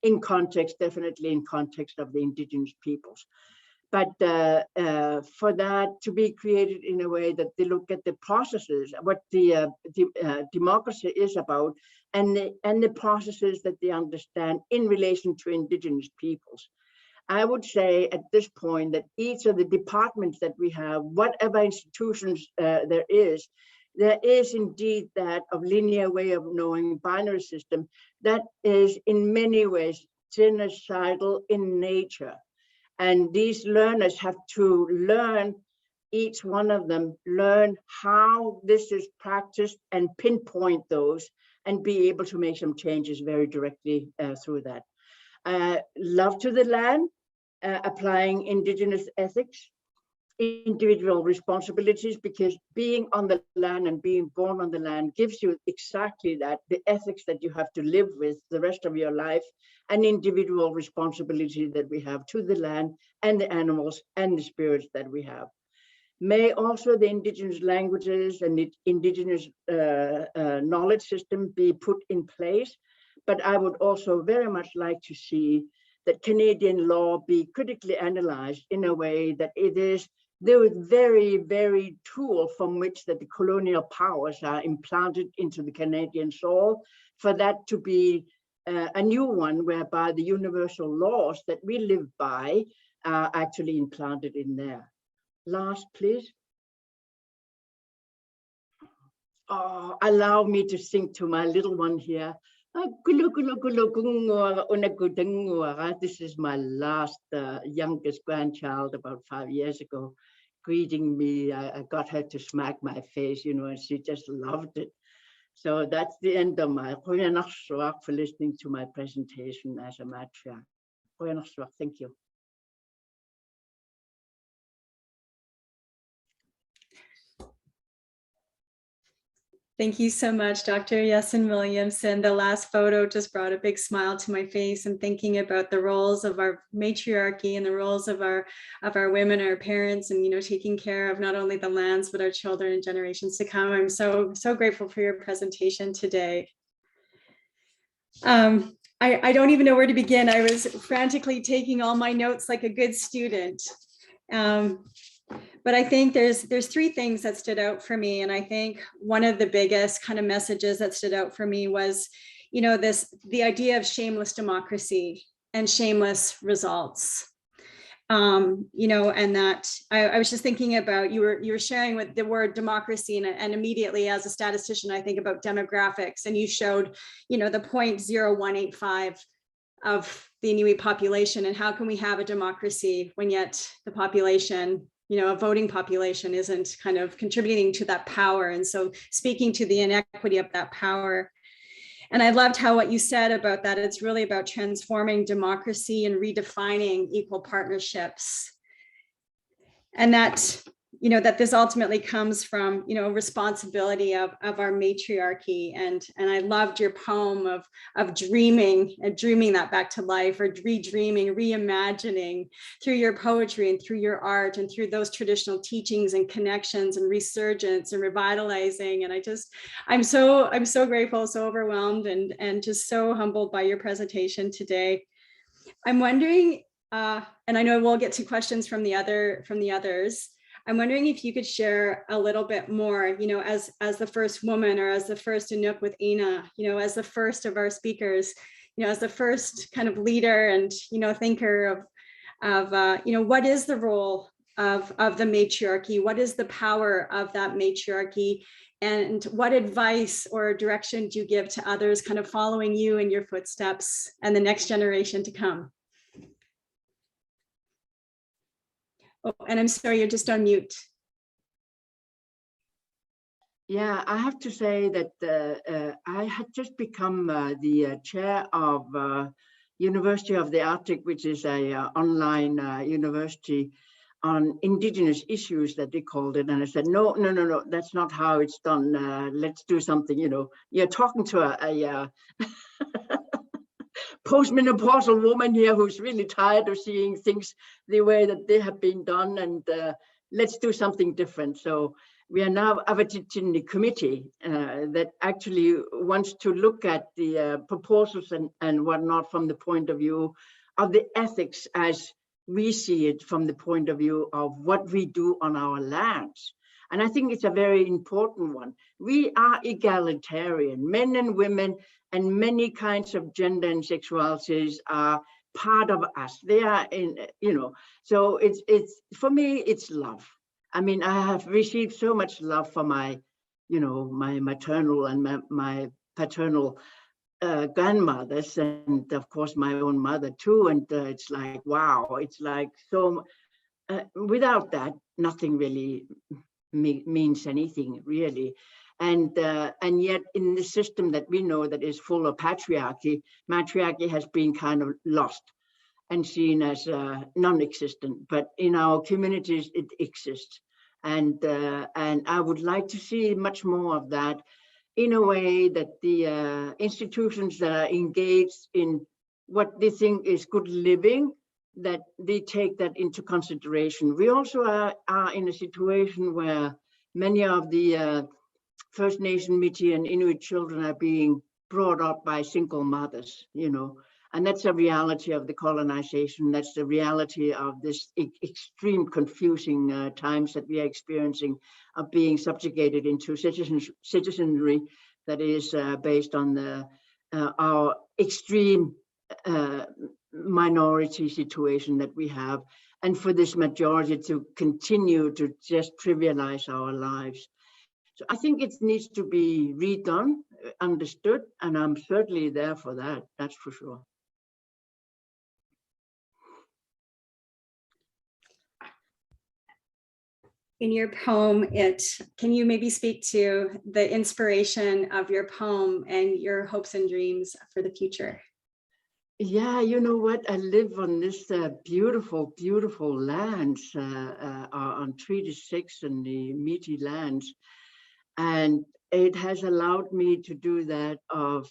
in context, definitely in context of the Indigenous peoples. But for that to be created in a way that they look at the processes, what the democracy is about, and the processes that they understand in relation to Indigenous peoples. I would say at this point that each of the departments that we have, whatever institutions there is indeed that of linear way of knowing binary system that is in many ways genocidal in nature. And these learners have to learn, each one of them, learn how this is practiced and pinpoint those and be able to make some changes very directly through that. Love to the land, applying Indigenous ethics, individual responsibilities, because being on the land and being born on the land gives you exactly that, the ethics that you have to live with the rest of your life, and individual responsibility that we have to the land and the animals and the spirits that we have. May also the Indigenous languages and the Indigenous knowledge system be put in place, but I would also very much like to see that Canadian law be critically analyzed in a way that it is the very, very tool from which that the colonial powers are implanted into the Canadian soil, for that to be a new one whereby the universal laws that we live by are actually implanted in there. Last, please. Oh, allow me to sing to my little one here. This is my last youngest grandchild, about 5 years ago, greeting me. I got her to smack my face, you know, and she just loved it. So that's the end of my for listening to my presentation as a matriarch. Thank you. Thank you so much, Dr. Jessen Williamson. The last photo just brought a big smile to my face, and thinking about the roles of our matriarchy and the roles of our women, our parents, and, you know, taking care of not only the lands, but our children and generations to come. I'm so grateful for your presentation today. I don't even know where to begin. I was frantically taking all my notes like a good student. But I think there's three things that stood out for me. And I think one of the biggest kind of messages that stood out for me was, you know, the idea of shameless democracy and shameless results. And that I was just thinking about, you were sharing with the word democracy, and immediately as a statistician, I think about demographics, and you showed, the 0.0185 of the Inuit population, and how can we have a democracy when yet the population, a voting population, isn't kind of contributing to that power. And so speaking to the inequity of that power. And I loved how what you said about that, it's really about transforming democracy and redefining equal partnerships. And that, that this ultimately comes from, responsibility of our matriarchy. And I loved your poem of dreaming that back to life, or redreaming, reimagining through your poetry and through your art and through those traditional teachings and connections and resurgence and revitalizing. And I'm so grateful, so overwhelmed, and just so humbled by your presentation today. I'm wondering, and I know we'll get to questions from the others. I'm wondering if you could share a little bit more, as the first woman, or as the first Inuk with Ina, as the first of our speakers, as the first kind of leader and, thinker of what is the role of the matriarchy? What is the power of that matriarchy? And what advice or direction do you give to others kind of following you in your footsteps and the next generation to come? Oh, and I'm sorry, you're just on mute. Yeah, I have to say that I had just become the chair of University of the Arctic, which is a online university on Indigenous issues, that they called it. And I said, no, that's not how it's done. Let's do something, You're talking to a postmenopausal woman here who's really tired of seeing things the way that they have been done, and let's do something different. So we are now in the committee that actually wants to look at the proposals and whatnot from the point of view of the ethics as we see it, from the point of view of what we do on our lands. And I think it's a very important one. We are egalitarian. Men and women and many kinds of gender and sexualities are part of us. They are in, so it's for me, it's love. I mean, I have received so much love for my, my maternal and my paternal grandmothers, and of course my own mother too. And it's like, wow, it's like, so without that, nothing really means anything, really. And yet in the system that we know that is full of patriarchy, matriarchy has been kind of lost and seen as non-existent. But in our communities, it exists. And I would like to see much more of that, in a way that the institutions that are engaged in what they think is good living, that they take that into consideration. We also are in a situation where many of the First Nation, Métis, and Inuit children are being brought up by single mothers, and that's a reality of the colonization. That's the reality of this extreme confusing times that we are experiencing, of being subjugated into citizenry that is based on our extreme minority situation that we have, and for this majority to continue to just trivialize our lives. So I think it needs to be redone, understood, and I'm certainly there for that, that's for sure. In your poem, can you maybe speak to the inspiration of your poem and your hopes and dreams for the future? Yeah, you know what? I live on this beautiful, beautiful lands on Treaty 6 and the Métis lands. And it has allowed me to do that of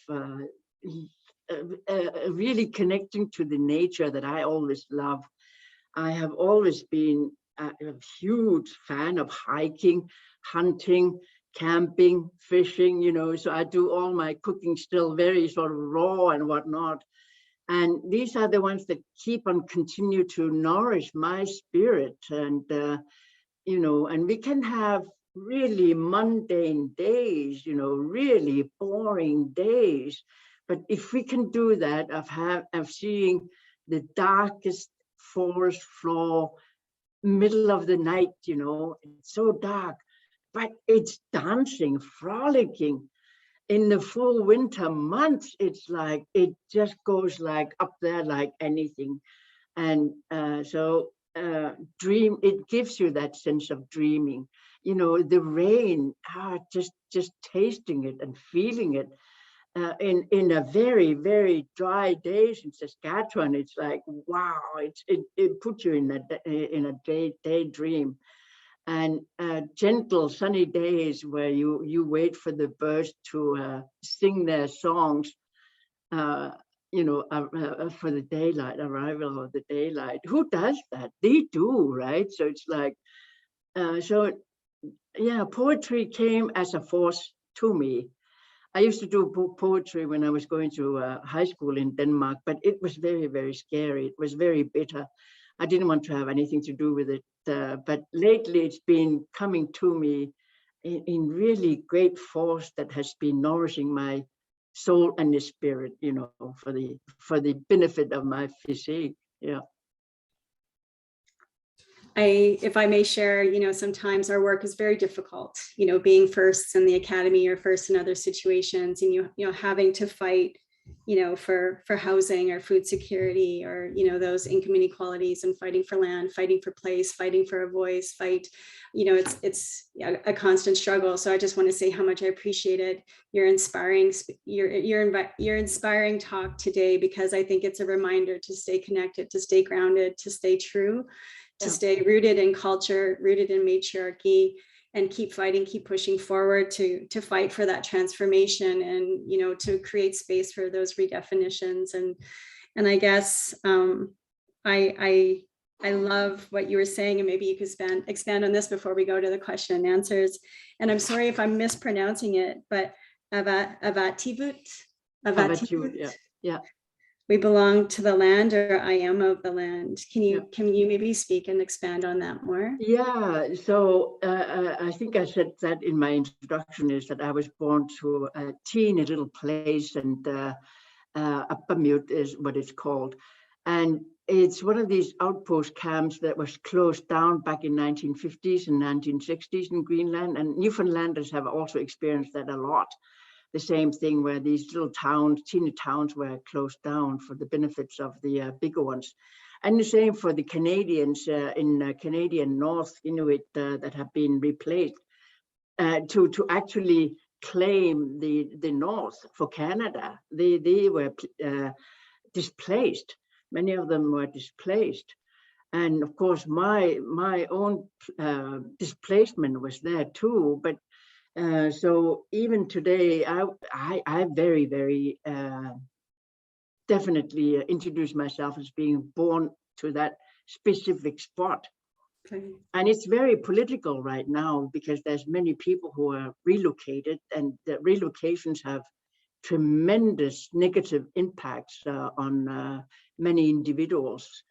really connecting to the nature that I always love. I have always been a huge fan of hiking, hunting, camping, fishing, so I do all my cooking still very sort of raw and whatnot. And these are the ones that keep on continue to nourish my spirit. And, and we can have really mundane days, really boring days. But if we can do that, of seeing the darkest forest floor, middle of the night, you know, it's so dark, but it's dancing, frolicking. In the full winter months, it's like, it just goes like up there like anything. And dream, it gives you that sense of dreaming. You know, the rain, just tasting it and feeling it. In a very, very dry days in Saskatchewan, it's like, wow, it puts you in a daydream. And gentle sunny days where you wait for the birds to sing their songs, you know, for the daylight, arrival of the daylight. Who does that? They do, right? So it's like, yeah, poetry came as a force to me. I used to do poetry when I was going to high school in Denmark, but it was very, very scary. It was very bitter. I didn't want to have anything to do with it. But lately it's been coming to me in really great force that has been nourishing my soul and the spirit, you know, for the benefit of my physique. Yeah. If I may share, you know, sometimes our work is very difficult, you know, being firsts in the academy or first in other situations, and you know, having to fight, you know, for housing or food security, or, you know, those income inequalities, and fighting for land, fighting for place, fighting for a voice, you know, it's a constant struggle. So I just want to say how much I appreciated your inspiring talk today, because I think it's a reminder to stay connected, to stay grounded, to stay true, to stay rooted in culture, rooted in matriarchy, and keep fighting, keep pushing forward to fight for that transformation, and, you know, to create space for those redefinitions. And I guess I love what you were saying, and maybe you could expand on this before we go to the question and answers. And I'm sorry if I'm mispronouncing it, but Avativut. Yeah. We belong to the land, or I am of the land. Can you maybe speak and expand on that more? Yeah, so I think I said that in my introduction, is that I was born to a teeny little place, and Appamute is what it's called. And it's one of these outpost camps that was closed down back in 1950s and 1960s in Greenland, and Newfoundlanders have also experienced that a lot. The same thing, where these little towns, teeny towns, were closed down for the benefits of the bigger ones. And the same for the Canadians in Canadian North, Inuit that have been replaced to actually claim the North for Canada. They were displaced. Many of them were displaced. And of course, my own displacement was there too. But so even today, I very, very definitely introduce myself as being born to that specific spot. Okay. And it's very political right now, because there's many people who are relocated, and the relocations have tremendous negative impacts on many individuals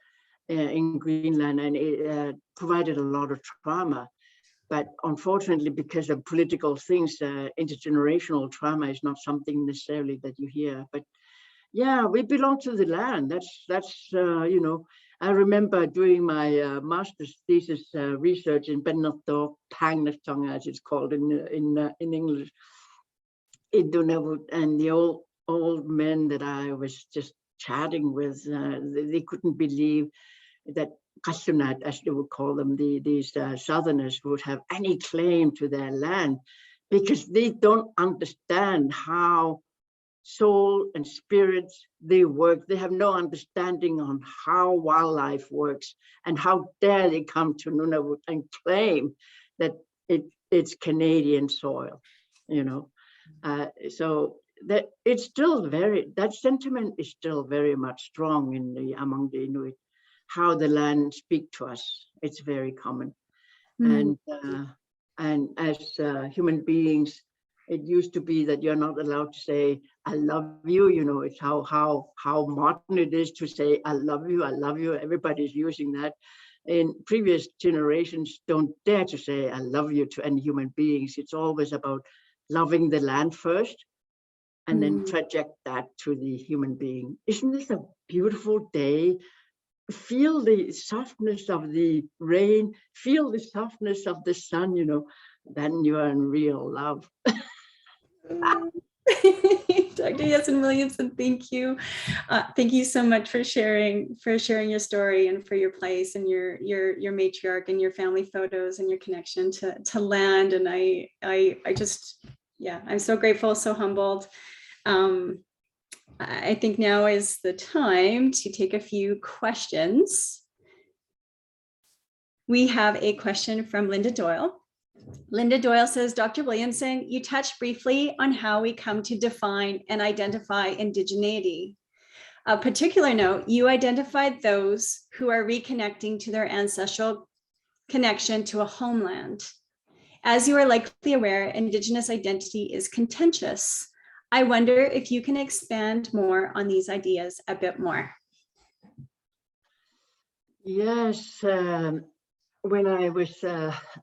in Greenland, and it provided a lot of trauma. But unfortunately, because of political things, intergenerational trauma is not something necessarily that you hear. But yeah, we belong to the land. That's you know, I remember doing my master's thesis research in Bennotor Pangnastonga, as it's called in English, in Nunavut, and the old men that I was just chatting with, they couldn't believe that Kastunat, as they would call them, these Southerners, would have any claim to their land, because they don't understand how soul and spirits, they work. They have no understanding on how wildlife works, and how dare they come to Nunavut and claim that it's Canadian soil, you know. So that it's still that sentiment is still very much strong among the Inuit. How the land speak to us, it's very common. And as human beings, it used to be that you're not allowed to say I love you. You know, it's how modern it is to say I love you, I love you. Everybody's using that. In previous generations, don't dare to say I love you to any human beings. It's always about loving the land first, and then project that to the human being. Isn't this a beautiful day feel the softness of the rain, feel the softness of the sun, you know, then you are in real love. Dr. Jessen Williamson, thank you. Thank you so much for sharing your story and for your place and your matriarch and your family photos and your connection to land. And I just, yeah, I'm so grateful, so humbled. I think now is the time to take a few questions. We have a question from Linda Doyle. Linda Doyle says, Dr. Williamson, you touched briefly on how we come to define and identify indigeneity. A particular note, you identified those who are reconnecting to their ancestral connection to a homeland. As you are likely aware, Indigenous identity is contentious. I wonder if you can expand more on these ideas a bit more. Yes, when I was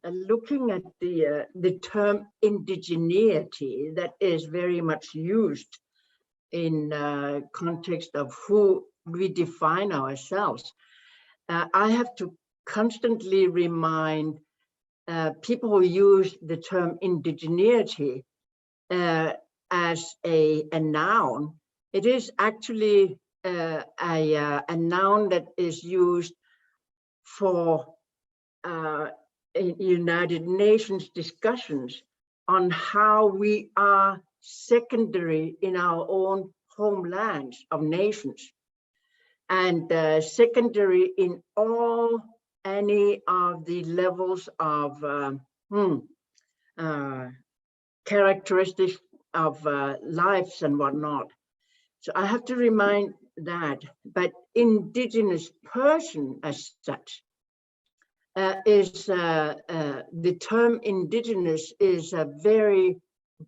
looking at the term indigeneity, that is very much used in context of who we define ourselves, I have to constantly remind people who use the term indigeneity as a noun. It is actually a noun that is used for United Nations discussions on how we are secondary in our own homelands of nations, and secondary in any of the levels of characteristics of lives and whatnot. So I have to remind that, but Indigenous person as such is the term Indigenous is a very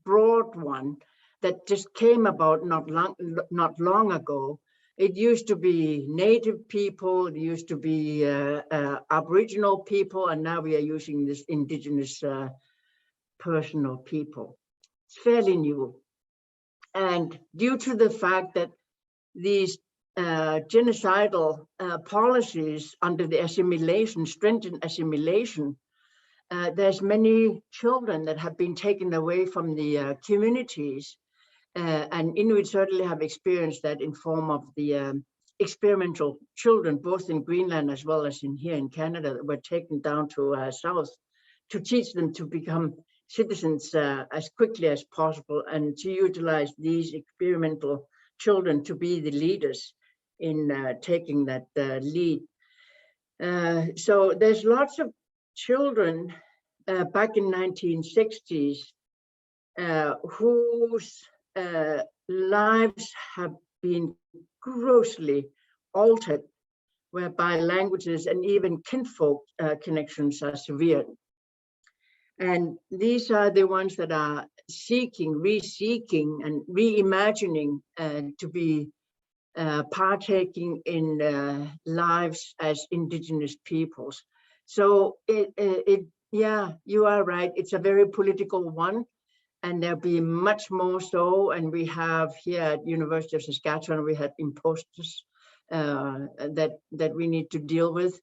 broad one that just came about not long ago. It used to be Native people, it used to be Aboriginal people, and now we are using this Indigenous person or people. It's fairly new. And due to the fact that these genocidal policies under the assimilation, stringent assimilation, there's many children that have been taken away from the communities, and Inuit certainly have experienced that in form of the experimental children, both in Greenland as well as here in Canada, that were taken down to south to teach them to become citizens as quickly as possible, and to utilize these experimental children to be the leaders in taking that lead. So there's lots of children back in 1960s whose lives have been grossly altered, whereby languages and even kinfolk connections are severed. And these are the ones that are seeking, re-seeking and reimagining to be partaking in lives as Indigenous peoples. So yeah, you are right. It's a very political one, and there'll be much more so. And we have here at University of Saskatchewan, we have imposters that we need to deal with.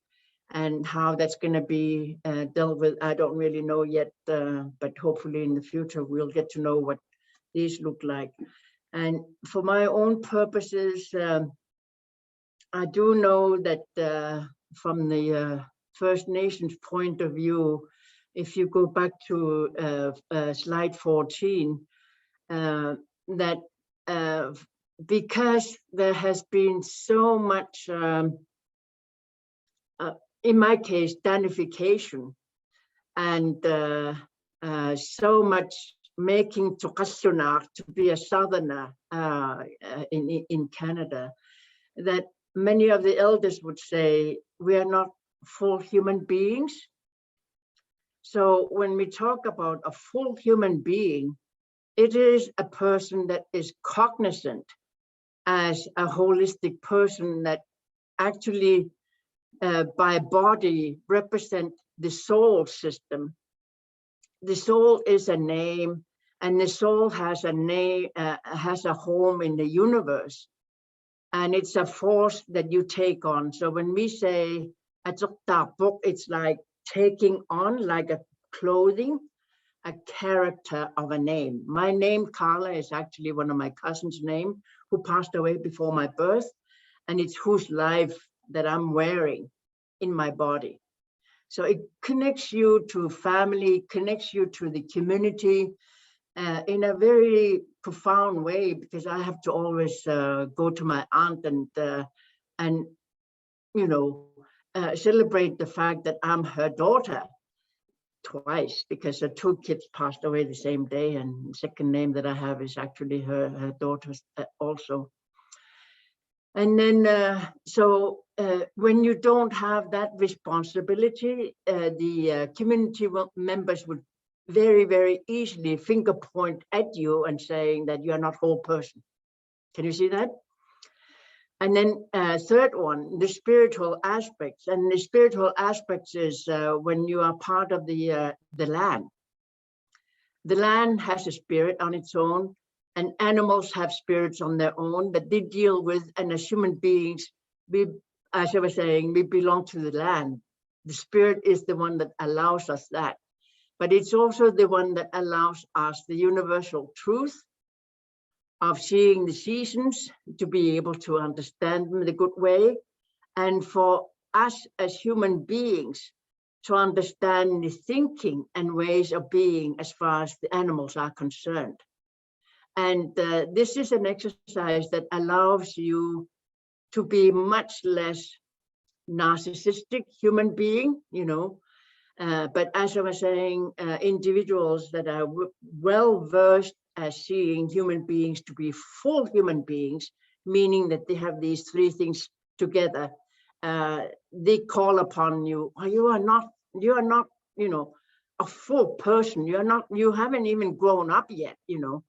And how that's going to be dealt with, I don't really know yet, but hopefully in the future we'll get to know what these look like. And for my own purposes, I do know that from the First Nations point of view, if you go back to slide 14, that because there has been so much in my case, Danification, and so much making Tukasunak to be a southerner in Canada, that many of the elders would say, we are not full human beings. So when we talk about a full human being, it is a person that is cognizant as a holistic person that actually by body represent the soul system. The soul is a name, and the soul has a name, has a home in the universe. And it's a force that you take on. So when we say "atsok-tapok," it's like taking on, like a clothing, a character of a name. My name, Karla, is actually one of my cousin's name who passed away before my birth. And it's whose life that I'm wearing in my body. So it connects you to family, connects you to the community in a very profound way, because I have to always go to my aunt and you know, celebrate the fact that I'm her daughter twice, because her two kids passed away the same day, and the second name that I have is actually her daughter's also. And then, when you don't have that responsibility, the community members would very, very easily finger point at you and saying that you are not whole person. Can you see that? And then third one, the spiritual aspects. And the spiritual aspects is when you are part of the land. The land has a spirit on its own, and animals have spirits on their own that they deal with. And as human beings, we, as I was saying, we belong to the land. The spirit is the one that allows us that. But it's also the one that allows us the universal truth of seeing the seasons, to be able to understand them the good way, and for us as human beings to understand the thinking and ways of being as far as the animals are concerned. And this is an exercise that allows you to be much less narcissistic human being, you know. But as I was saying, individuals that are well versed as seeing human beings to be full human beings, meaning that they have these three things together. They call upon you. Oh, you are not, you know, a full person. You haven't even grown up yet, you know.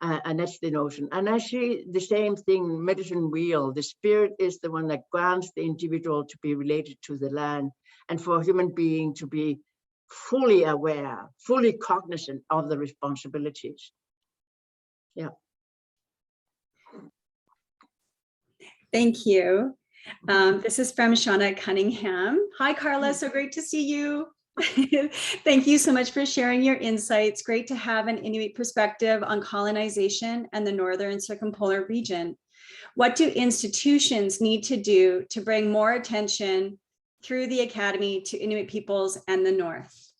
And that's the notion. And actually, the same thing, medicine wheel, the spirit is the one that grants the individual to be related to the land, and for a human being to be fully aware, fully cognizant of the responsibilities. Yeah. Thank you. This is from Shauna Cunningham. Hi, Karla. So great to see you. Thank you so much for sharing your insights. Great to have an Inuit perspective on colonization and the Northern Circumpolar region. What do institutions need to do to bring more attention through the Academy to Inuit peoples and the North?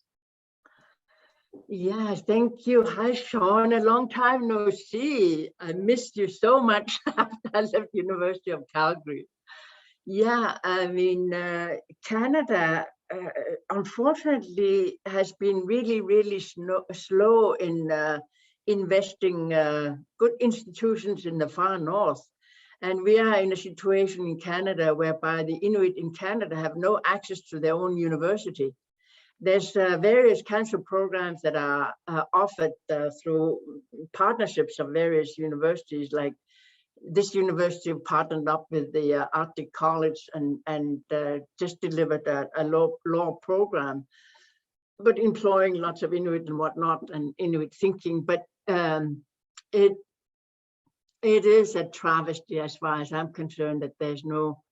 Yes, thank you. Hi, Sean. A long time no see. I missed you so much after I left University of Calgary. Yeah, I mean, Canada, unfortunately, has been really, really slow in investing good institutions in the far north. And we are in a situation in Canada whereby the Inuit in Canada have no access to their own university. There's various cancer programs that are offered through partnerships of various universities, like this university partnered up with the Arctic College and just delivered a law program, but employing lots of Inuit and whatnot and Inuit thinking. But it is a travesty as far as I'm concerned that there's no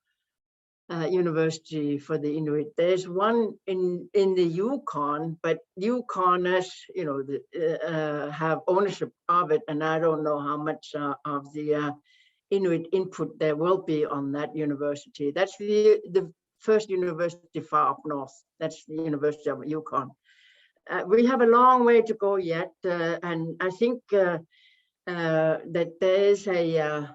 university for the Inuit. There's one in the Yukon, but Yukoners, you know, have ownership of it, and I don't know how much of the Inuit input there will be on that university. That's the first university far up north. That's the University of Yukon. We have a long way to go yet, and I think that there's a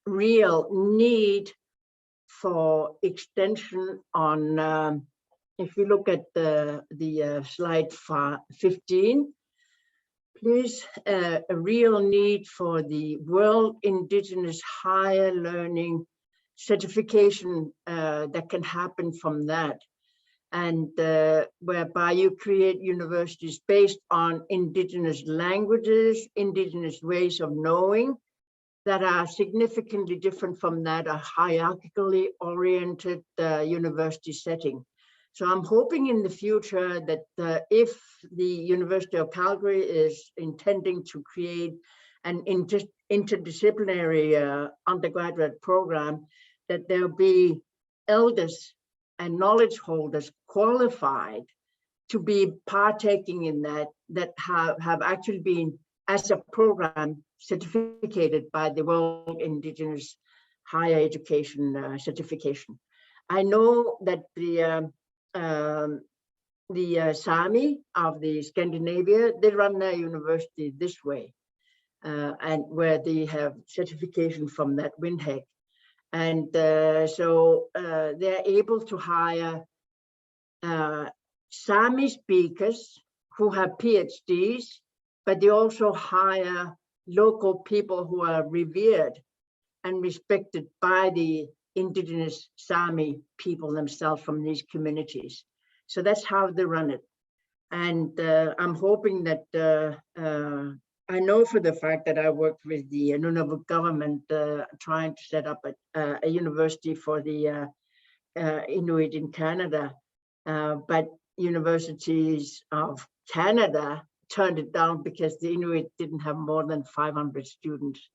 real need for extension on, if you look at the slide 15, please, a real need for the World Indigenous Higher Learning certification that can happen from that. And whereby you create universities based on Indigenous languages, Indigenous ways of knowing, that are significantly different from that a hierarchically oriented university setting. So I'm hoping in the future that if the University of Calgary is intending to create an interdisciplinary undergraduate program, that there'll be elders and knowledge holders qualified to be partaking in that have actually been, as a program, certificated by the World Indigenous Higher Education Certification. I know that the Sami of the Scandinavia, they run their university this way, and where they have certification from that WINHEC. And so they're able to hire Sami speakers who have PhDs, but they also hire local people who are revered and respected by the Indigenous Sami people themselves from these communities. So that's how they run it. And I'm hoping that, I know for the fact that I worked with the Nunavut government trying to set up a university for the Inuit in Canada, but universities of Canada turned it down because the Inuit didn't have more than 500 students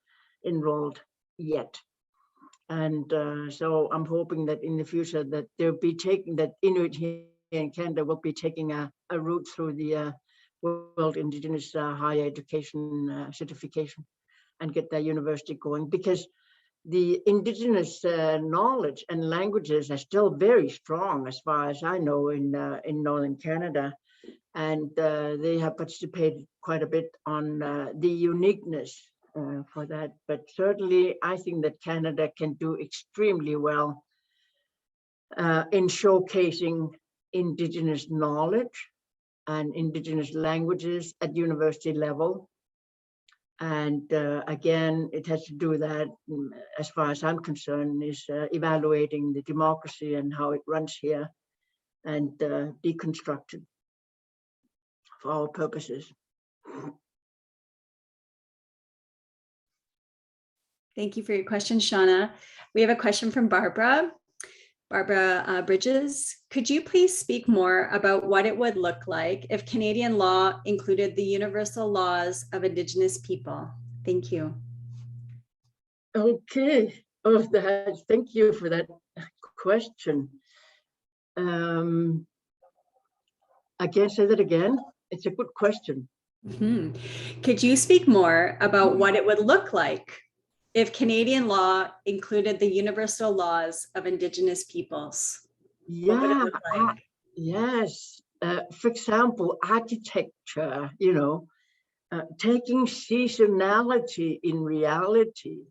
enrolled yet. And so I'm hoping that in the future that they'll be taking, that Inuit here in Canada will be taking a route through the World Indigenous Higher Education Certification and get their university going, because the Indigenous knowledge and languages are still very strong, as far as I know, in Northern Canada. And they have participated quite a bit on the uniqueness for that. But certainly, I think that Canada can do extremely well in showcasing Indigenous knowledge and Indigenous languages at university level. And again, it has to do with that, as far as I'm concerned, is evaluating the democracy and how it runs here and deconstructed for our purposes. Thank you for your question, Shauna. We have a question from Barbara. Barbara Bridges, could you please speak more about what it would look like if Canadian law included the universal laws of Indigenous people? Thank you. Okay. Oh, thank you for that question. I can't say that again. It's a good question. Mm-hmm. Could you speak more about what it would look like if Canadian law included the universal laws of Indigenous peoples? Yeah, what would it look like? Yes. For example, architecture, taking seasonality in reality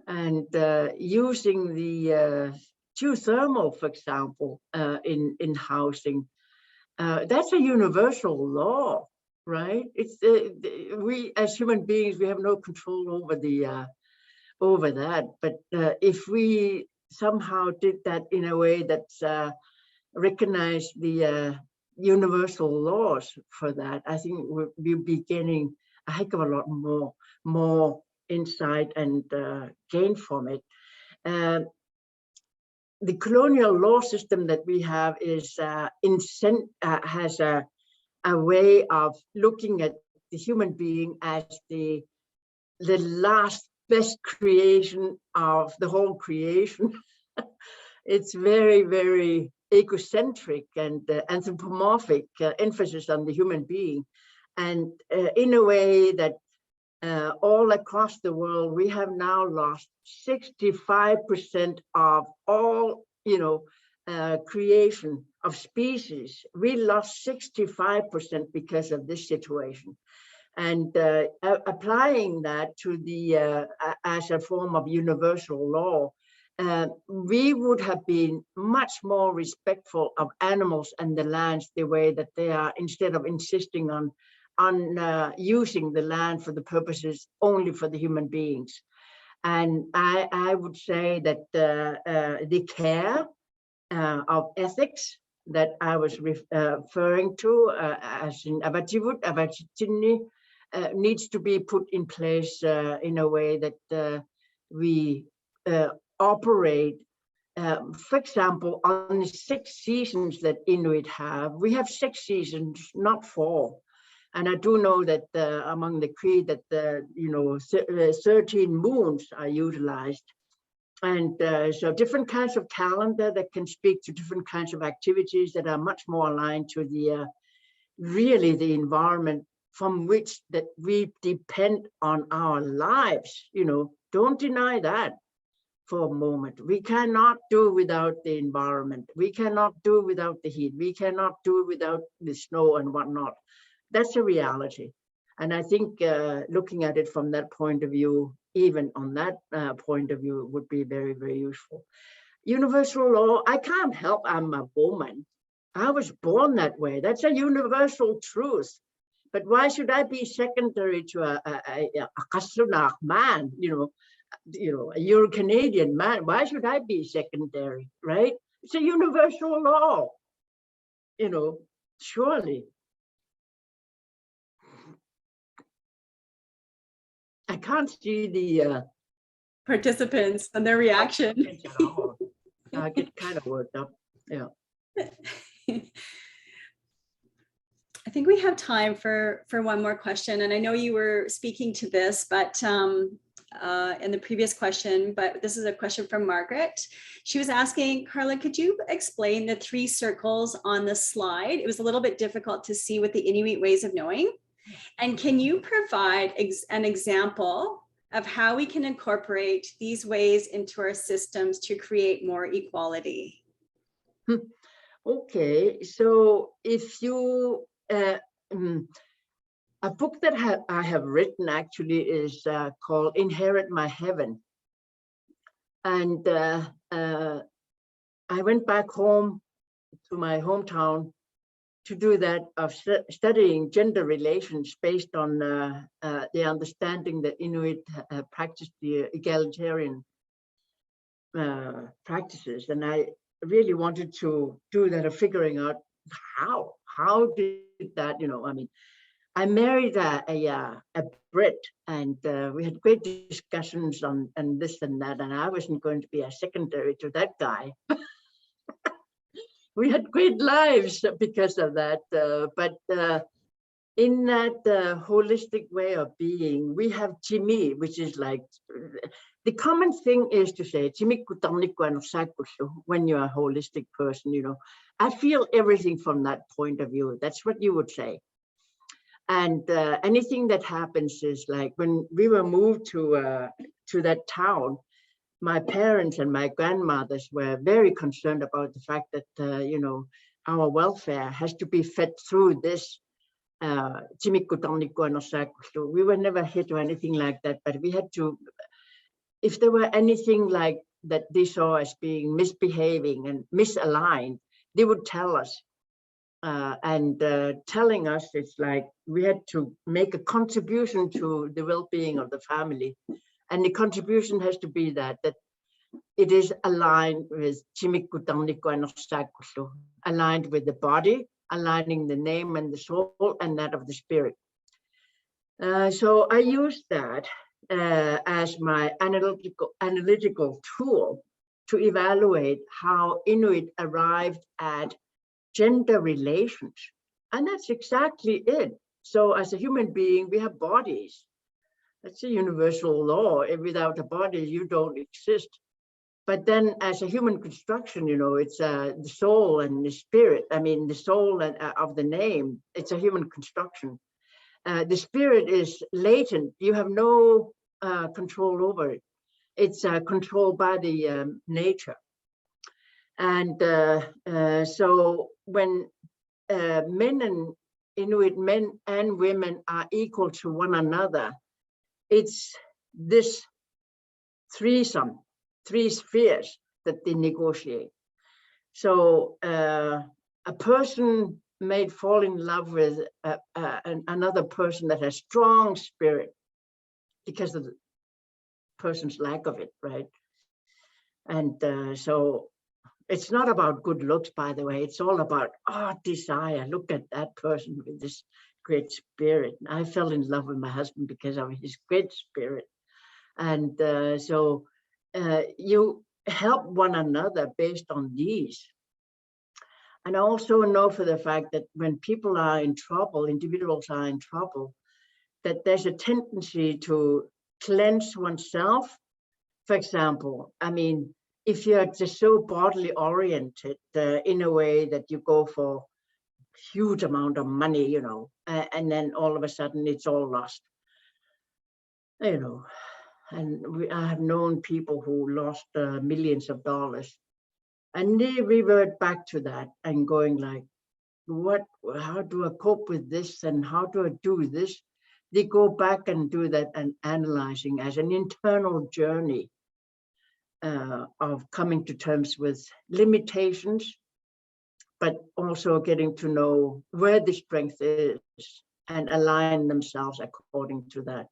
and using the geothermal, for example, in housing. That's a universal law, right? It's we as human beings, we have no control over that. But if we somehow did that in a way that's recognized the universal laws for that, I think we'll be gaining a heck of a lot more insight and gain from it. The colonial law system that we have is has a way of looking at the human being as the last best creation of the whole creation. It's very, very egocentric and anthropomorphic emphasis on the human being. And in a way that all across the world, we have now lost 65% of all, creation of species. We lost 65% because of this situation. And applying that to the as a form of universal law, we would have been much more respectful of animals and the lands the way that they are, instead of insisting on using the land for the purposes only for the human beings. And I would say that the care of ethics that I was referring to as in Abachivut, Abachitini, needs to be put in place in a way that we operate. For example, on the 6 seasons that Inuit have, we have 6 seasons, not 4. And I do know that among the Cree that 13 moons are utilized. And so different kinds of calendar that can speak to different kinds of activities that are much more aligned to the really the environment from which that we depend on our lives. Don't deny that for a moment. We cannot do without the environment. We cannot do without the heat. We cannot do without the snow and whatnot. That's a reality. And I think looking at it from that point of view, even on that point of view, would be very, very useful. Universal law, I can't help, I'm a woman. I was born that way. That's a universal truth. But why should I be secondary to a Kasunak man, a Euro-Canadian man? Why should I be secondary, right? It's a universal law, surely. I can't see the participants and their reaction. I get kind of worked up. Yeah. I think we have time for one more question. And I know you were speaking to this, but in the previous question, but this is a question from Margaret. She was asking, Karla, could you explain the 3 circles on the slide? It was a little bit difficult to see with the Inuit ways of knowing. And can you provide an example of how we can incorporate these ways into our systems to create more equality? Okay, so if you, a book that I have written actually is called Inherit My Heaven. And I went back home to my hometown to do that of studying gender relations based on the understanding that Inuit practice the egalitarian practices. And I really wanted to do that of figuring out how did that, I mean, I married a Brit, and we had great discussions on this and that, and I wasn't going to be a secondary to that guy. We had great lives because of that, but in that holistic way of being, we have Chimi, which is like, the common thing is to say, when you're a holistic person, I feel everything from that point of view. That's what you would say. And anything that happens is like, when we were moved to that town, my parents and my grandmothers were very concerned about the fact that, our welfare has to be fed through this. We were never hit or anything like that, but we had to, if there were anything like that they saw as being misbehaving and misaligned, they would tell us. And telling us, it's like we had to make a contribution to the well-being of the family. And the contribution has to be that it is aligned with aligned with the body, aligning the name and the soul and that of the spirit. So I use that as my analytical tool to evaluate how Inuit arrived at gender relations. And that's exactly it. So as a human being, we have bodies. That's a universal law. Without a body, you don't exist. But then as a human construction, it's the soul and the spirit. I mean, the soul of the name, it's a human construction. The spirit is latent. You have no control over it. It's controlled by the nature. And so when men and Inuit men and women are equal to one another, it's this threesome, 3 spheres that they negotiate. So a person may fall in love with another person that has strong spirit because of the person's lack of it, right? And so it's not about good looks, by the way. It's all about desire. Look at that person with this great spirit. I fell in love with my husband because of his great spirit. And so you help one another based on these. And I also know for the fact that when people are in trouble, individuals are in trouble, that there's a tendency to cleanse oneself. For example, I mean, if you're just so bodily oriented in a way that you go for huge amount of money, you know, and then all of a sudden it's all lost, you know. And I have known people who lost millions of dollars, and they revert back to that and going like, how do I cope with this, and how do I do this? They go back and do that and analyzing as an internal journey of coming to terms with limitations, but also getting to know where the strength is and align themselves according to that.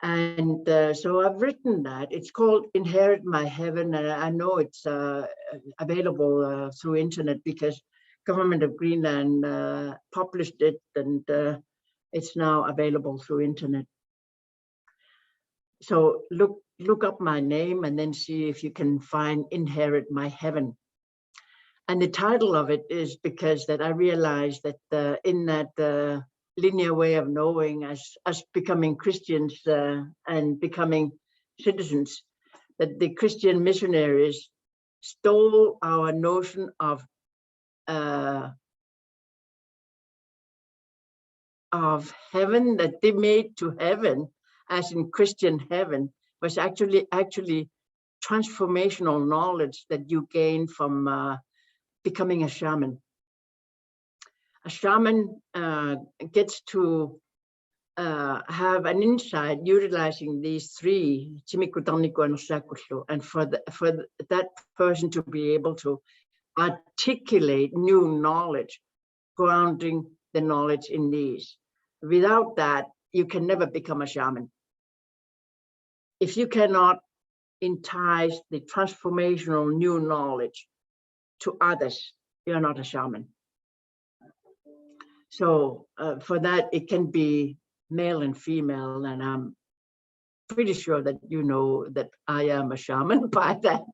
And so I've written that. It's called Inherit My Heaven, and I know it's available through internet because Government of Greenland published it, and it's now available through internet. So look up my name and then see if you can find Inherit My Heaven. And the title of it is because that I realized that in that linear way of knowing, as us becoming Christians and becoming citizens, that the Christian missionaries stole our notion of heaven, that they made to heaven, as in Christian heaven, was actually transformational knowledge that you gain from becoming a shaman. A shaman gets to have an insight utilizing these three, and for that person to be able to articulate new knowledge, grounding the knowledge in these. Without that, you can never become a shaman. If you cannot entice the transformational new knowledge to others, you're not a shaman. So for that, it can be male and female, and I'm pretty sure that you know that I am a shaman by that,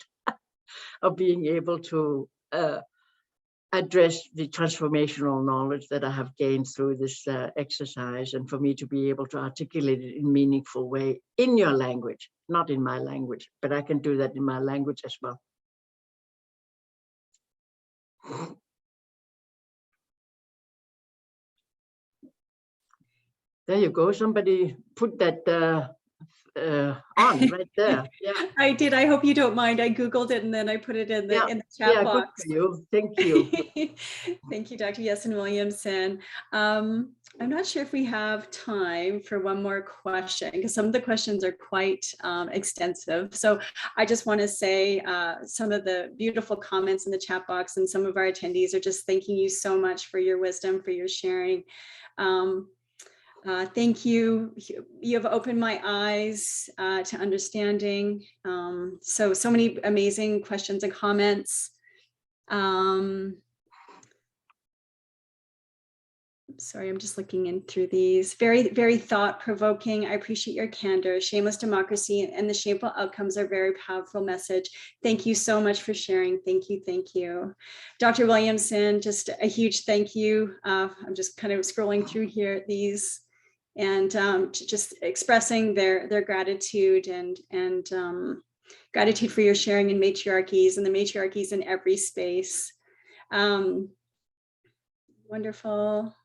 of being able to address the transformational knowledge that I have gained through this exercise, and for me to be able to articulate it in a meaningful way in your language, not in my language, but I can do that in my language as well. There you go. Somebody put that on right there. Yeah, I did. I hope you don't mind. I Googled it and then I put it in the chat box. Good for you. Thank you. Thank you, Dr. Jessen Williamson. I'm not sure if we have time for one more question, because some of the questions are quite extensive. So I just want to say some of the beautiful comments in the chat box, and some of our attendees are just thanking you so much for your wisdom, for your sharing. Thank you. You have opened my eyes to understanding. So many amazing questions and comments. Sorry, I'm just looking in through these. Very, very thought-provoking. I appreciate your candor. Shameless democracy and the shameful outcomes are a very powerful message. Thank you so much for sharing. Thank you. Thank you. Dr. Williamson, just a huge thank you. I'm just kind of scrolling through here these, and just expressing their gratitude and gratitude for your sharing in matriarchies, and the matriarchies in every space. Wonderful.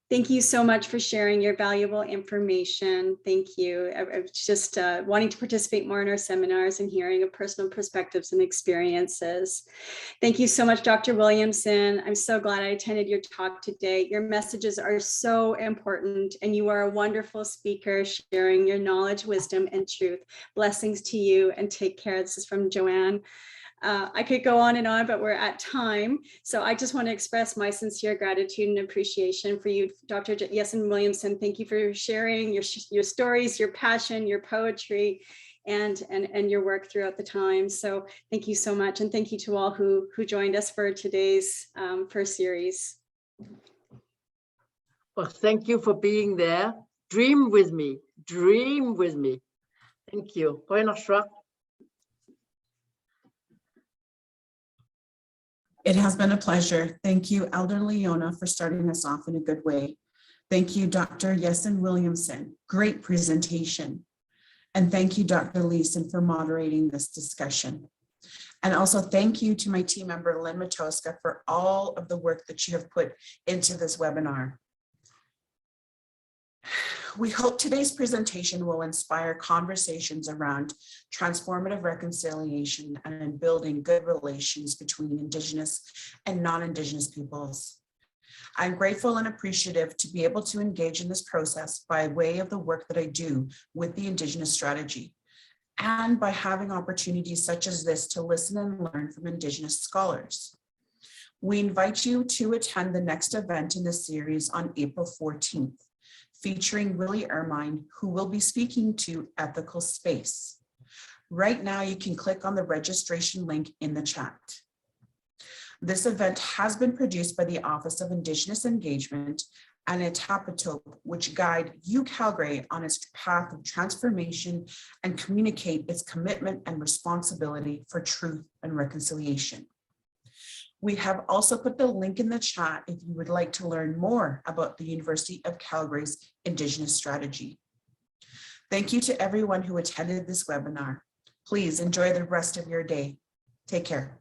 Thank you so much for sharing your valuable information. Thank you. I was just wanting to participate more in our seminars and hearing of personal perspectives and experiences. Thank you so much, Dr. Williamson. I'm so glad I attended your talk today. Your messages are so important, and you are a wonderful speaker, sharing your knowledge, wisdom, and truth. Blessings to you, and take care. This is from Joanne. I could go on, but we're at time. So I just want to express my sincere gratitude and appreciation for you, Dr. Jessen Williamson. Thank you for sharing your stories, your passion, your poetry, and your work throughout the time. So thank you so much. And thank you to all who joined us for today's first series. Well, thank you for being there. Dream with me. Dream with me. Thank you. It has been a pleasure. Thank you, Elder Leona, for starting us off in a good way. Thank you, Dr. Jessen Williamson. Great presentation. And thank you, Dr. Leeson, for moderating this discussion. And also thank you to my team member, Lynn Matoska, for all of the work that you have put into this webinar. We hope today's presentation will inspire conversations around transformative reconciliation and in building good relations between Indigenous and non-Indigenous peoples. I'm grateful and appreciative to be able to engage in this process by way of the work that I do with the Indigenous strategy, and by having opportunities such as this to listen and learn from Indigenous scholars. We invite you to attend the next event in the series on April 14th. Featuring Willie Ermine, who will be speaking to Ethical Space. Right now, you can click on the registration link in the chat. This event has been produced by the Office of Indigenous Engagement and Etapatope, which guide UCalgary on its path of transformation and communicate its commitment and responsibility for truth and reconciliation. We have also put the link in the chat if you would like to learn more about the University of Calgary's Indigenous strategy. Thank you to everyone who attended this webinar. Please enjoy the rest of your day. Take care.